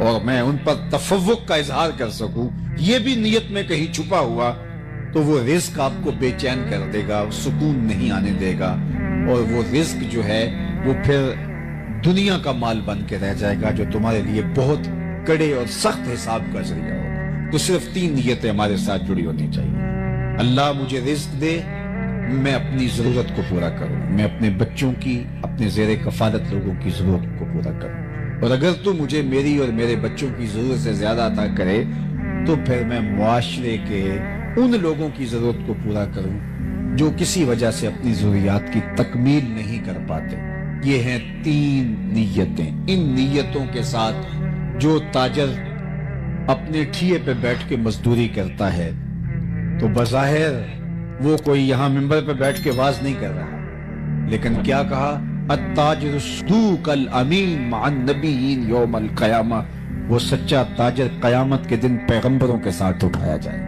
اور میں ان پر تفوق کا اظہار کر سکوں، یہ بھی نیت میں کہیں چھپا ہوا، تو وہ رزق آپ کو بے چین کر دے گا، سکون نہیں آنے دے گا، اور وہ رزق جو ہے وہ پھر دنیا کا مال بن کے رہ جائے گا جو تمہارے لیے بہت کڑے اور سخت حساب کا ذریعہ ہوگا۔ تو صرف 3 نیتیں ہمارے ساتھ جڑی ہونی چاہیے۔ اللہ مجھے رزق دے، میں اپنی ضرورت کو پورا کروں، میں اپنے بچوں کی، اپنے زیر کفالت لوگوں کی ضرورت کو پورا کروں، اور اگر تو مجھے میری اور میرے بچوں کی ضرورت سے زیادہ عطا کرے تو پھر میں معاشرے کے ان لوگوں کی ضرورت کو پورا کروں جو کسی وجہ سے اپنی ضروریات کی تکمیل نہیں کر پاتے۔ یہ ہیں 3 نیتیں۔ ان نیتوں کے ساتھ جو تاجر اپنے ٹھیے پہ بیٹھ کے مزدوری کرتا ہے تو بظاہر وہ کوئی یہاں ممبر پہ بیٹھ کے واز نہیں کر رہا، لیکن کیا کہا؟ التاجر الصدوق الامین مع النبیین یوم القیامہ، وہ سچا تاجر قیامت کے دن پیغمبروں کے ساتھ اٹھایا جائے۔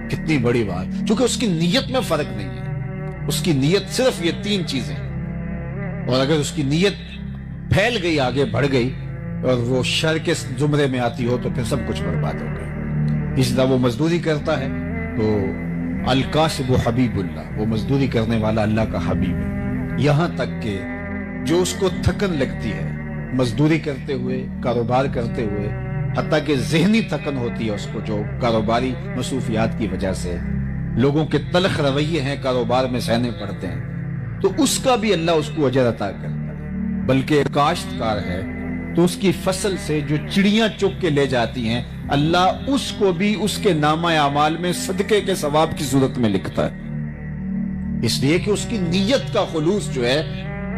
کتنی بڑی بات، چونکہ اس کی نیت میں فرق نہیں ہے، اس کی نیت صرف یہ 3 چیزیں، اور اگر اس کی نیت پھیل گئی، آگے بڑھ گئی اور وہ شر کے زمرے میں آتی ہو تو پھر سب کچھ برباد ہو گیا۔ اس طرح وہ مزدوری کرتا ہے تو الکاسب حبیب اللہ، وہ مزدوری کرنے والا اللہ کا حبیب ہے، یہاں تک کہ جو اس کو تھکن لگتی ہے مزدوری کرتے ہوئے، کاروبار کرتے ہوئے، حتیٰ کہ ذہنی تھکن ہوتی ہے اس کو جو کاروباری مصروفیات کی وجہ سے، لوگوں کے تلخ رویے ہیں کاروبار میں سہنے پڑتے ہیں، تو اس کا بھی اللہ اس کو اجر عطا کرتا ہے۔ بلکہ کاشتکار ہے تو اس کی فصل سے جو چڑیاں چگ کے لے جاتی ہیں، اللہ اس کو بھی اس کے نامہ اعمال میں صدقے کے ثواب کی صورت میں لکھتا ہے، اس لیے کہ اس کی نیت کا خلوص جو ہے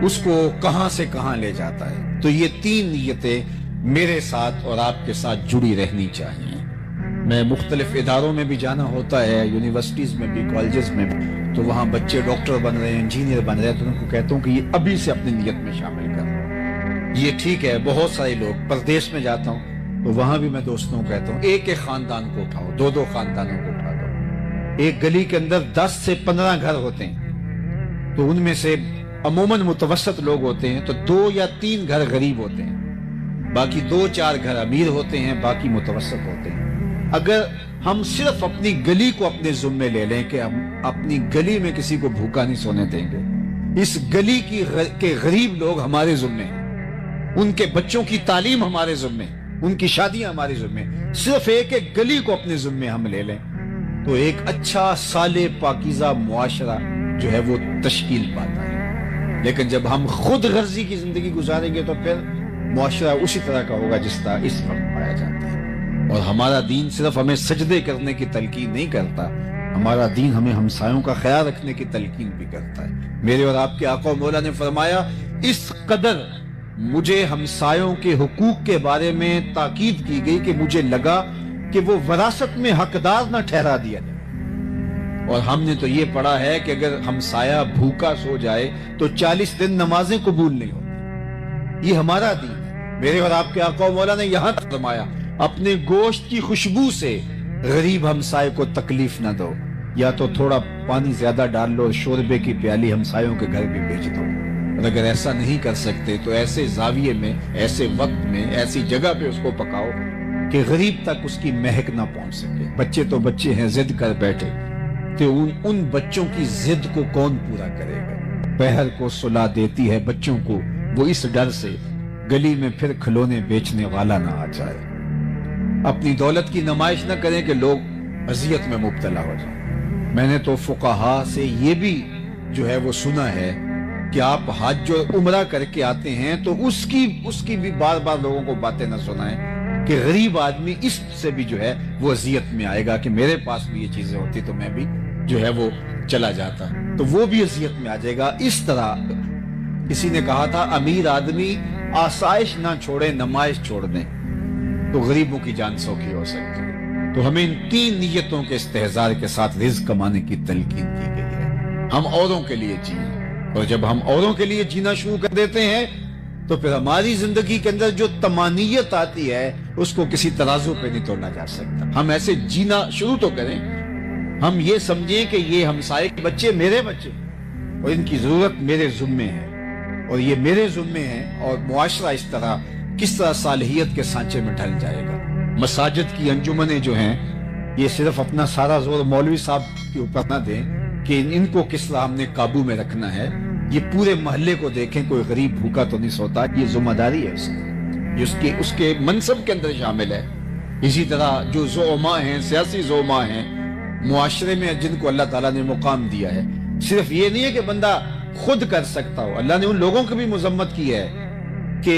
اس کو کہاں سے کہاں لے جاتا ہے۔ تو یہ 3 نیتیں میرے ساتھ اور آپ کے ساتھ جڑی رہنی چاہیے۔ میں مختلف اداروں میں بھی جانا ہوتا ہے، یونیورسٹیز میں بھی، کالجز میں بھی، تو وہاں بچے ڈاکٹر بن رہے ہیں، انجینئر بن رہے ہیں، تو ان کو کہتا ہوں کہ یہ ابھی سے اپنی نیت میں شامل کریں۔ یہ ٹھیک ہے، بہت سارے لوگ، پردیس میں جاتا ہوں تو وہاں بھی میں دوستوں کو کہتا ہوں ایک خاندان کو اٹھاؤ، 2 خاندانوں کو اٹھاؤ، ایک گلی کے اندر 10 سے 15 گھر ہوتے ہیں تو ان میں سے عموماً متوسط لوگ ہوتے ہیں تو 2 یا 3 گھر غریب ہوتے ہیں، باقی 2-4 گھر امیر ہوتے ہیں، باقی متوسط ہوتے ہیں۔ اگر ہم صرف اپنی گلی کو اپنے ذمے لے لیں کہ ہم اپنی گلی میں کسی کو بھوکا نہیں سونے دیں گے، اس گلی کے غریب لوگ ہمارے ذمے ہیں، ان کے بچوں کی تعلیم ہمارے ذمے، ان کی شادیاں ہمارے ذمے، صرف ایک ایک گلی کو اپنے ذمے ہم لے لیں تو ایک اچھا صالح پاکیزہ معاشرہ جو ہے وہ تشکیل پاتا ہے۔ لیکن جب ہم خود غرضی کی زندگی گزاریں گے تو پھر معاشرہ اسی طرح کا ہوگا جس طرح اس وقت پایا جاتا ہے۔ اور ہمارا دین صرف ہمیں سجدے کرنے کی تلقین نہیں کرتا، ہمارا دین ہمیں ہمسایوں کا خیال رکھنے کی تلقین بھی کرتا ہے۔ میرے اور آپ کے آقا و مولا نے فرمایا اس قدر مجھے ہمسایوں کے حقوق کے بارے میں تاکید کی گئی کہ مجھے لگا کہ وہ وراثت میں حقدار نہ ٹھہرا دیا جائے۔ اور ہم نے تو یہ پڑھا ہے کہ اگر ہمسایہ بھوکا سو جائے تو 40 دن نمازیں قبول نہیں ہوتی۔ یہ ہمارا دین ہے۔ میرے اور آپ کے آقا و مولا نے یہاں فرمایا اپنے گوشت کی خوشبو سے غریب ہمسائے کو تکلیف نہ دو، یا تو تھوڑا پانی زیادہ ڈال لو اور شوربے کی پیالی ہمسایوں کے گھر بھی بیچ دو۔ اور اگر ایسا نہیں کر سکتے تو ایسے زاویے میں، ایسے وقت میں، ایسی جگہ پہ اس کو پکاؤ کہ غریب تک اس کی مہک نہ پہنچ سکے۔ بچے تو بچے ہیں، ضد کر بیٹھے تو ان بچوں کی ضد کو کون پورا کرے گا؟ پہر کو سلا دیتی ہے بچوں کو وہ اس ڈر سے گلی میں پھر کھلونے بیچنے والا نہ آ جائے۔ اپنی دولت کی نمائش نہ کریں کہ لوگ اذیت میں مبتلا ہو جائیں۔ میں نے تو فقہا سے یہ بھی جو ہے وہ سنا ہے کہ آپ حج اور عمرہ کر کے آتے ہیں تو اس کی بھی بار بار لوگوں کو باتیں نہ سنائیں کہ غریب آدمی اس سے بھی جو ہے وہ اذیت میں آئے گا کہ میرے پاس بھی یہ چیزیں ہوتی تو میں بھی جو ہے وہ چلا جاتا، تو وہ بھی اذیت میں آ جائے گا۔ اس طرح کسی نے کہا تھا امیر آدمی آسائش نہ چھوڑے نمائش چھوڑ دیں تو غریبوں کی جان سوکھی ہو سکتی ہے۔ تو ہمیں ان 3 نیتوں کے استحضار کے ساتھ رزق کمانے کی تلقین کی گئی ہے۔ ہم اوروں کے لیے جئیں، اور جب ہم اوروں کے لیے جینا شروع کر دیتے ہیں تو پھر ہماری زندگی کے اندر جو طمانینت آتی ہے اس کو کسی ترازو پہ نہیں توڑنا جا سکتا۔ ہم ایسے جینا شروع تو کریں، ہم یہ سمجھیں کہ یہ ہمسائے کے بچے میرے بچے اور ان کی ضرورت میرے ذمے ہے اور یہ میرے ذمے ہے، اور معاشرہ اس طرح کس طرح صالحیت کے سانچے میں ڈھل جائے گا۔ مساجد کی انجمنیں جو ہیں یہ صرف اپنا سارا زور مولوی صاحب کے اوپر نہ دیں کہ ان کو کس طرح ہم نے قابو میں رکھنا ہے، یہ پورے محلے کو دیکھیں کوئی غریب بھوکا تو نہیں سوتا، یہ ذمہ داری ہے اس کی، یہ اس کے منصب کے اندر شامل ہے۔ اسی طرح جو زعماء ہیں، سیاسی زعماء ہیں معاشرے میں جن کو اللہ تعالیٰ نے مقام دیا ہے، صرف یہ نہیں ہے کہ بندہ خود کر سکتا ہو، اللہ نے ان لوگوں کو بھی مذمت کی ہے کہ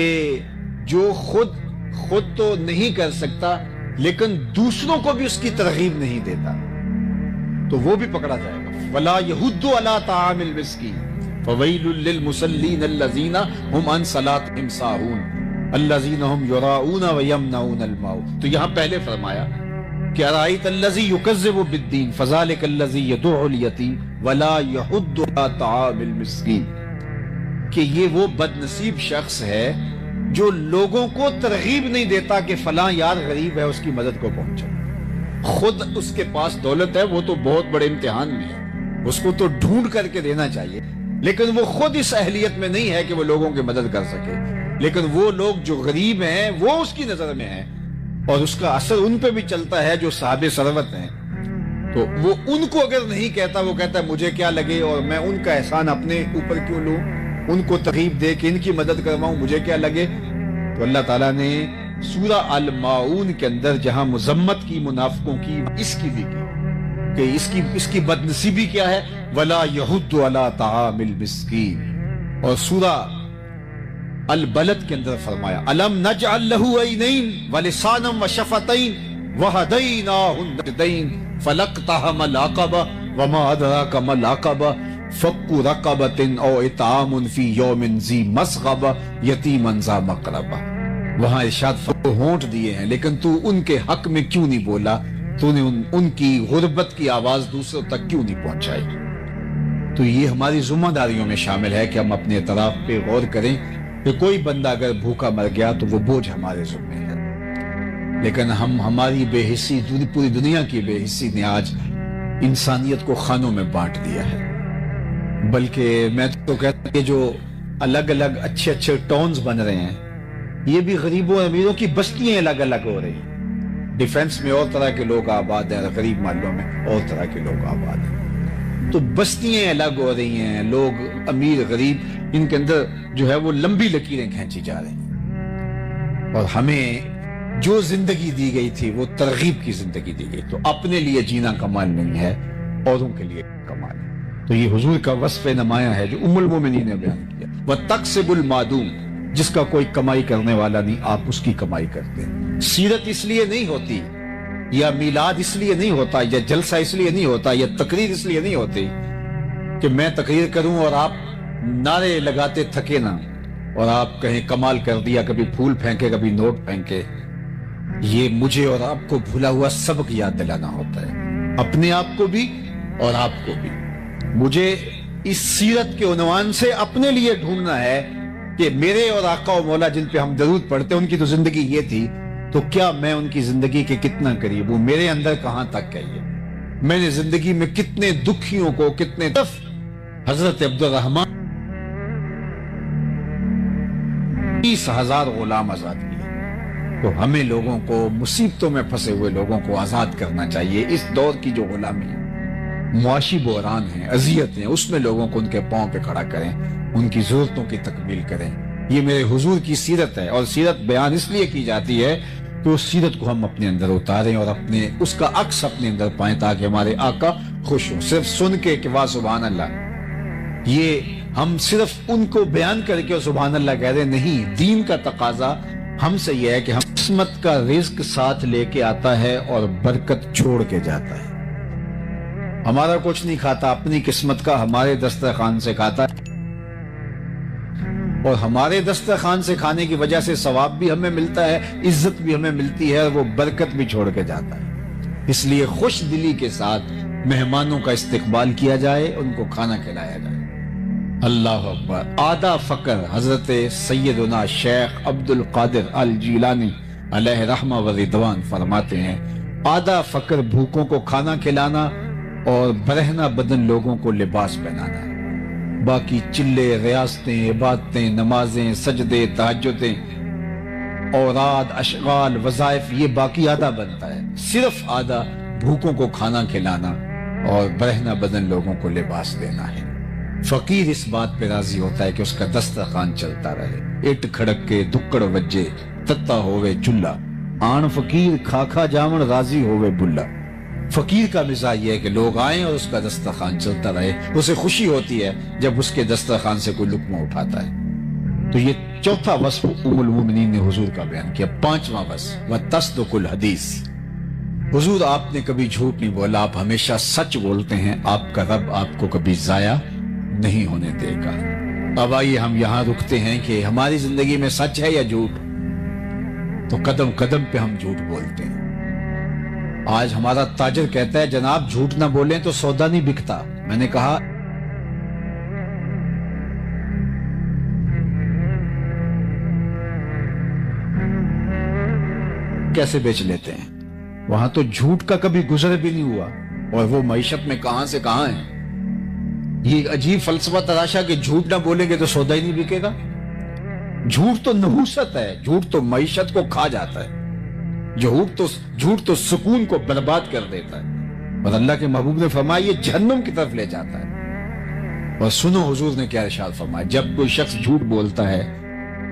جو خود تو نہیں کر سکتا لیکن دوسروں کو بھی اس کی ترغیب نہیں دیتا تو وہ بھی پکڑا جائے گا۔ وَلَا يَحُضُّ عَلَىٰ طَعَامِ الْمِسْكِينِ فَوَيْلٌ لِّلْمُصَلِّينَ الَّذِينَ هُمْ عَنْ صَلَاتِهِمْ سَاهُونَ الَّذِينَ هُمْ يُرَاءُونَ وَيَمْنَعُونَ الْمَاعُونَ۔ تو یہاں پہلے فرمایا کہ أَرَأَيْتَ الَّذِي يُكَذِّبُ بِالدِّينِ فَذَلِكَ الَّذِي يَدُعُّ الْيَتِيمَ وَلَا يَحُضُّ عَلَىٰ طَعَامِ الْمِسْكِينِ، کہ یہ وہ بد نصیب شخص ہے جو لوگوں کو ترغیب نہیں دیتا کہ فلاں یار غریب ہے اس کی مدد کو پہنچے۔ خود اس کے پاس دولت ہے، وہ تو بہت بڑے امتحان میں ہے، اس کو تو ڈھونڈ کر کے دینا چاہیے، لیکن وہ خود اس اہلیت میں نہیں ہے کہ وہ لوگوں کی مدد کر سکے۔ لیکن وہ لوگ جو غریب ہیں وہ اس کی نظر میں ہیں اور اس کا اثر ان پہ بھی چلتا ہے جو صاحب ثروت ہیں، تو وہ ان کو اگر نہیں کہتا، وہ کہتا ہے مجھے کیا لگے اور میں ان کا احسان اپنے اوپر کیوں لوں، ان کو ترغیب دے کہ ان کی مدد کرواؤں، مجھے کیا لگے۔ تو اللہ تعالیٰ نے سورہ الماعون کے اندر جہاں مذمت کی منافقوں کی، اس کی بھی کی کہ اس کی بد نصیبی کیا ہے، وَلَا يَحُضُّ عَلَىٰ طَعَامِ الْمِسْكِينِ۔ اور سورہ البلد کے اندر فرمایا أَلَمْ نَجْعَلْ لَهُ عَيْنَيْنِ وَلِسَانًا وَشَفَتَيْنِ وَهَدَيْنَاهُ النَّجْدَيْنِ فَلَاقْتَحَمَ الْعَقَبَةَ وَمَا أَدْرَاكَ مَا الْعَقَبَةُ فَكُّ رَقَبَةٍ أَوْ إِطْعَامٌ فِي يَوْمٍ ذِي مَسْغَبَةٍ يَتِيمًا ذَا مَقْرَبَةٍ۔ وہاں ارشاد ہونٹ دیے ہیں لیکن تو ان کے حق میں کیوں نہیں بولا، تو نے ان کی غربت کی آواز دوسروں تک کیوں نہیں پہنچائی۔ تو یہ ہماری ذمہ داریوں میں شامل ہے کہ ہم اپنے اعتراف پہ غور کریں کہ کوئی بندہ اگر بھوکا مر گیا تو وہ بوجھ ہمارے ذمہ ہے، لیکن ہماری بے حسی، پوری دنیا کی بے حسی نے آج انسانیت کو خانوں میں بانٹ دیا ہے، بلکہ میں تو کہتا ہوں کہ جو الگ الگ اچھے اچھے ٹاؤنز بن رہے ہیں، یہ بھی غریبوں اور امیروں کی بستیاں الگ الگ ہو رہی ہیں۔ ڈیفنس میں اور طرح کے لوگ آباد ہیں، غریب محلوں میں اور طرح کے لوگ آباد ہیں، تو بستیاں الگ ہو رہی ہیں، لوگ امیر غریب ان کے اندر جو ہے وہ لمبی لکیریں کھینچی جا رہی ہیں، اور ہمیں جو زندگی دی گئی تھی وہ ترغیب کی زندگی دی گئی، تو اپنے لیے جینا کمال نہیں ہے، اوروں کے لیے کمال ہے۔ تو یہ حضور کا وصف نمایاں ہے جو ام المومنین نے بیان کیا، وَتَقْسِبُ الْمَعْدُومِ، جس کا کوئی کمائی کرنے والا نہیں، آپ اس کی کمائی کرتے ہیں۔ سیرت اس لیے نہیں ہوتی، یا میلاد اس لیے نہیں ہوتا، یا جلسہ اس لیے نہیں ہوتا، یا تقریر اس لیے نہیں ہوتی کہ میں تقریر کروں اور آپ نعرے لگاتے تھکے نہ، اور آپ کہیں کمال کر دیا، کبھی پھول پھینکے کبھی نوٹ پھینکے۔ یہ مجھے اور آپ کو بھولا ہوا سبق یاد دلانا ہوتا ہے، اپنے آپ کو بھی اور آپ کو بھی۔ مجھے اس سیرت کے عنوان سے اپنے لیے ڈھونڈنا ہے کہ میرے اور آقا و مولا جن پہ ہم درود پڑھتے ہیں ان کی تو زندگی یہ تھی، تو کیا میں ان کی زندگی کے کتنا قریب ہوں، میرے اندر کہاں تک ہے یہ، میں نے زندگی میں کتنے دکھیوں کو، کتنے حضرت عبد الرحمن 30,000 غلام آزاد کیے۔ تو ہمیں لوگوں کو، مصیبتوں میں پھنسے ہوئے لوگوں کو آزاد کرنا چاہیے۔ اس دور کی جو غلامی ہے، معاشی بحران ہیں، اذیت ہیں، اس میں لوگوں کو ان کے پاؤں پہ کھڑا کریں، ان کی ضرورتوں کی تکمیل کریں۔ یہ میرے حضور کی سیرت ہے، اور سیرت بیان اس لیے کی جاتی ہے کہ اس سیرت کو ہم اپنے اندر اتاریں اور اپنے اس کا عکس اپنے اندر پائیں، تاکہ ہمارے آقا خوش ہوں۔ صرف سن کے کہ واہ سبحان اللہ، یہ ہم صرف ان کو بیان کر کے سبحان اللہ کہہ رہے نہیں۔ دین کا تقاضا ہم سے یہ ہے کہ ہم قسمت کا رزق ساتھ لے کے آتا ہے اور برکت چھوڑ کے جاتا ہے۔ ہمارا کچھ نہیں کھاتا، اپنی قسمت کا ہمارے دسترخوان سے کھاتا ہے، اور ہمارے دسترخوان سے کھانے کی وجہ سے ثواب بھی ہمیں ملتا ہے، عزت بھی ہمیں ملتی ہے، اور وہ برکت بھی چھوڑ کے جاتا ہے۔ اس لیے خوش دلی کے ساتھ مہمانوں کا استقبال کیا جائے، ان کو کھانا کھلایا جائے۔ اللہ اکبر۔ آدھا فقر حضرت سیدنا شیخ عبد القادر الجیلانی علیہ رحمہ و رضوان فرماتے ہیں، آدھا فقر بھوکوں کو کھانا کھلانا اور برہنہ بدن لوگوں کو لباس پہنانا ہے۔ باقی چلے، ریاستیں، عبادتیں، نمازیں، سجدے، تہجدیں، اوراد، اشغال، وظائف، یہ باقی آدھا بنتا ہے۔ صرف آدھا بھوکوں کو کھانا کھلانا اور برہنہ بدن لوگوں کو لباس دینا ہے۔ فقیر اس بات پہ راضی ہوتا ہے کہ اس کا دسترخوان چلتا رہے، اٹ کھڑک کے دکڑ وجے تتا ہوئے چلہ، آن فقیر کھا کھا جامن راضی ہوئے بلا۔ فقیر کا مزاج یہ ہے کہ لوگ آئیں اور اس کا دسترخوان چلتا رہے، اسے خوشی ہوتی ہے جب اس کے دسترخوان سے کوئی لقمہ اٹھاتا ہے۔ تو یہ چوتھا وصف ام المومنین نے حضور کا بیان کیا۔ پانچواں وصف وتصدق الحدیث، حضور آپ نے کبھی جھوٹ نہیں بولا، آپ ہمیشہ سچ بولتے ہیں، آپ کا رب آپ کو کبھی ضائع نہیں ہونے دے گا۔ اب آئیے ہم یہاں رکتے ہیں کہ ہماری زندگی میں سچ ہے یا جھوٹ؟ تو قدم قدم پہ ہم جھوٹ بولتے ہیں۔ آج ہمارا تاجر کہتا ہے جناب جھوٹ نہ بولیں تو سودا نہیں بکتا۔ میں نے کہا کیسے بیچ لیتے ہیں؟ وہاں تو جھوٹ کا کبھی گزر بھی نہیں ہوا، اور وہ معیشت میں کہاں سے کہاں ہے۔ یہ عجیب فلسفہ تراشا کہ جھوٹ نہ بولیں گے تو سودا ہی نہیں بکے گا۔ جھوٹ تو نحوست ہے، جھوٹ تو معیشت کو کھا جاتا ہے، جھوٹ تو سکون کو برباد کر دیتا ہے، اور اللہ کے محبوب نے فرمایا یہ جہنم کی طرف لے جاتا ہے۔ اور سنو حضور نے کیا ارشاد فرمایا، جب کوئی شخص جھوٹ بولتا ہے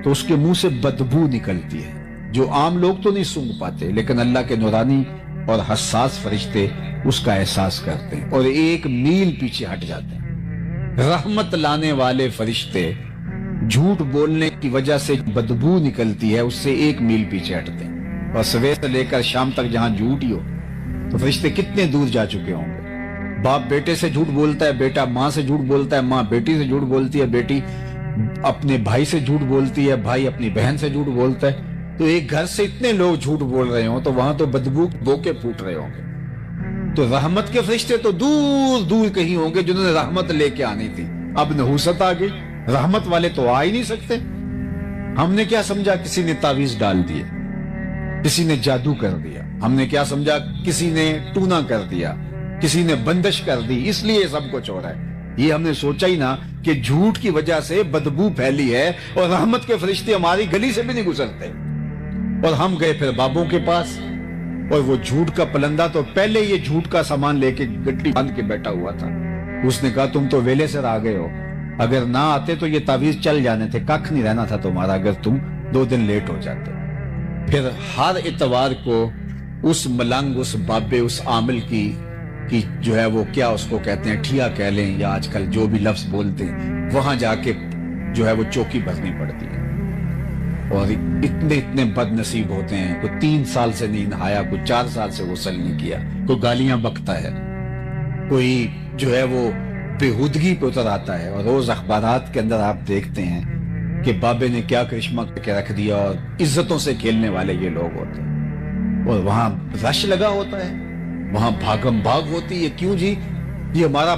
تو اس کے منہ سے بدبو نکلتی ہے، جو عام لوگ تو نہیں سونگھ پاتے، لیکن اللہ کے نورانی اور حساس فرشتے اس کا احساس کرتے ہیں اور ایک میل پیچھے ہٹ جاتے ہیں۔ رحمت لانے والے فرشتے جھوٹ بولنے کی وجہ سے بدبو نکلتی ہے، اس سے ایک میل پیچھے ہٹتے ہیں، اور صبح سے لے کر شام تک جہاں جھوٹ ہی ہو تو فرشتے کتنے دور جا چکے ہوں گے۔ باپ بیٹے سے جھوٹ بولتا ہے، بیٹا ماں سے جھوٹ بولتا ہے، ماں بیٹی سے جھوٹ بولتی ہے، بیٹی اپنے بھائی سے جھوٹ بولتی ہے، بھائی اپنی بہن سے جھوٹ بولتا ہے۔ تو ایک گھر سے اتنے لوگ جھوٹ بول رہے ہوں تو وہاں تو بدبو بوکے پھوٹ رہے ہوں گے۔ تو رحمت کے فرشتے تو دور دور کہیں ہوں گے جنہوں نے رحمت لے کے آنی تھی، اب نحوست آ گئی، رحمت والے تو آ ہی نہیں سکتے۔ ہم نے کیا سمجھا کسی نے تعویذ ڈال دیے، کسی نے جادو کر دیا، ہم نے کیا سمجھا کسی نے ٹونا کر دیا، کسی نے بندش کر دی اس لیے سب کچھ ہو رہا ہے. یہ ہم نے سوچا ہی نہ کہ جھوٹ کی وجہ سے بدبو پھیلی ہے اور رحمت کے فرشتے ہماری گلی سے بھی نہیں گزرتے. اور ہم گئے پھر بابوں کے پاس اور وہ جھوٹ کا پلندہ تو پہلے یہ جھوٹ کا سامان لے کے گڈی باندھ کے بیٹھا ہوا تھا. اس نے کہا تم تو ویلے سے آ گئے ہو, اگر نہ آتے تو یہ تعویذ چل جانے تھے, ککھ نہیں رہنا تھا تمہارا اگر تم 2 دن لیٹ ہو جاتے. پھر ہر اتوار کو اس ملنگ, اس بابے, اس عامل کی جو ہے وہ کیا اس کو کہتے ہیں, ٹھیا کہہ لیں یا آج کل جو بھی لفظ بولتے ہیں, وہاں جا کے جو ہے وہ چوکی بھرنی پڑتی ہے. اور اتنے بد نصیب ہوتے ہیں, کوئی 3 سال سے نہیں نہایا, کوئی 4 سال سے غسل نہیں کیا, کوئی گالیاں بکتا ہے, کوئی جو ہے وہ بےہودگی پہ اتر آتا ہے. اور روز اخبارات کے اندر آپ دیکھتے ہیں کہ بابے نے کیا کرشمہ کے رکھ دیا, اور عزتوں سے کھیلنے والے یہ لوگ ہوتے ہیں. اور وہاں رش لگا ہوتا ہے, وہاں بھاگم بھاگ ہوتی ہے. کیوں جی؟ یہ ہمارا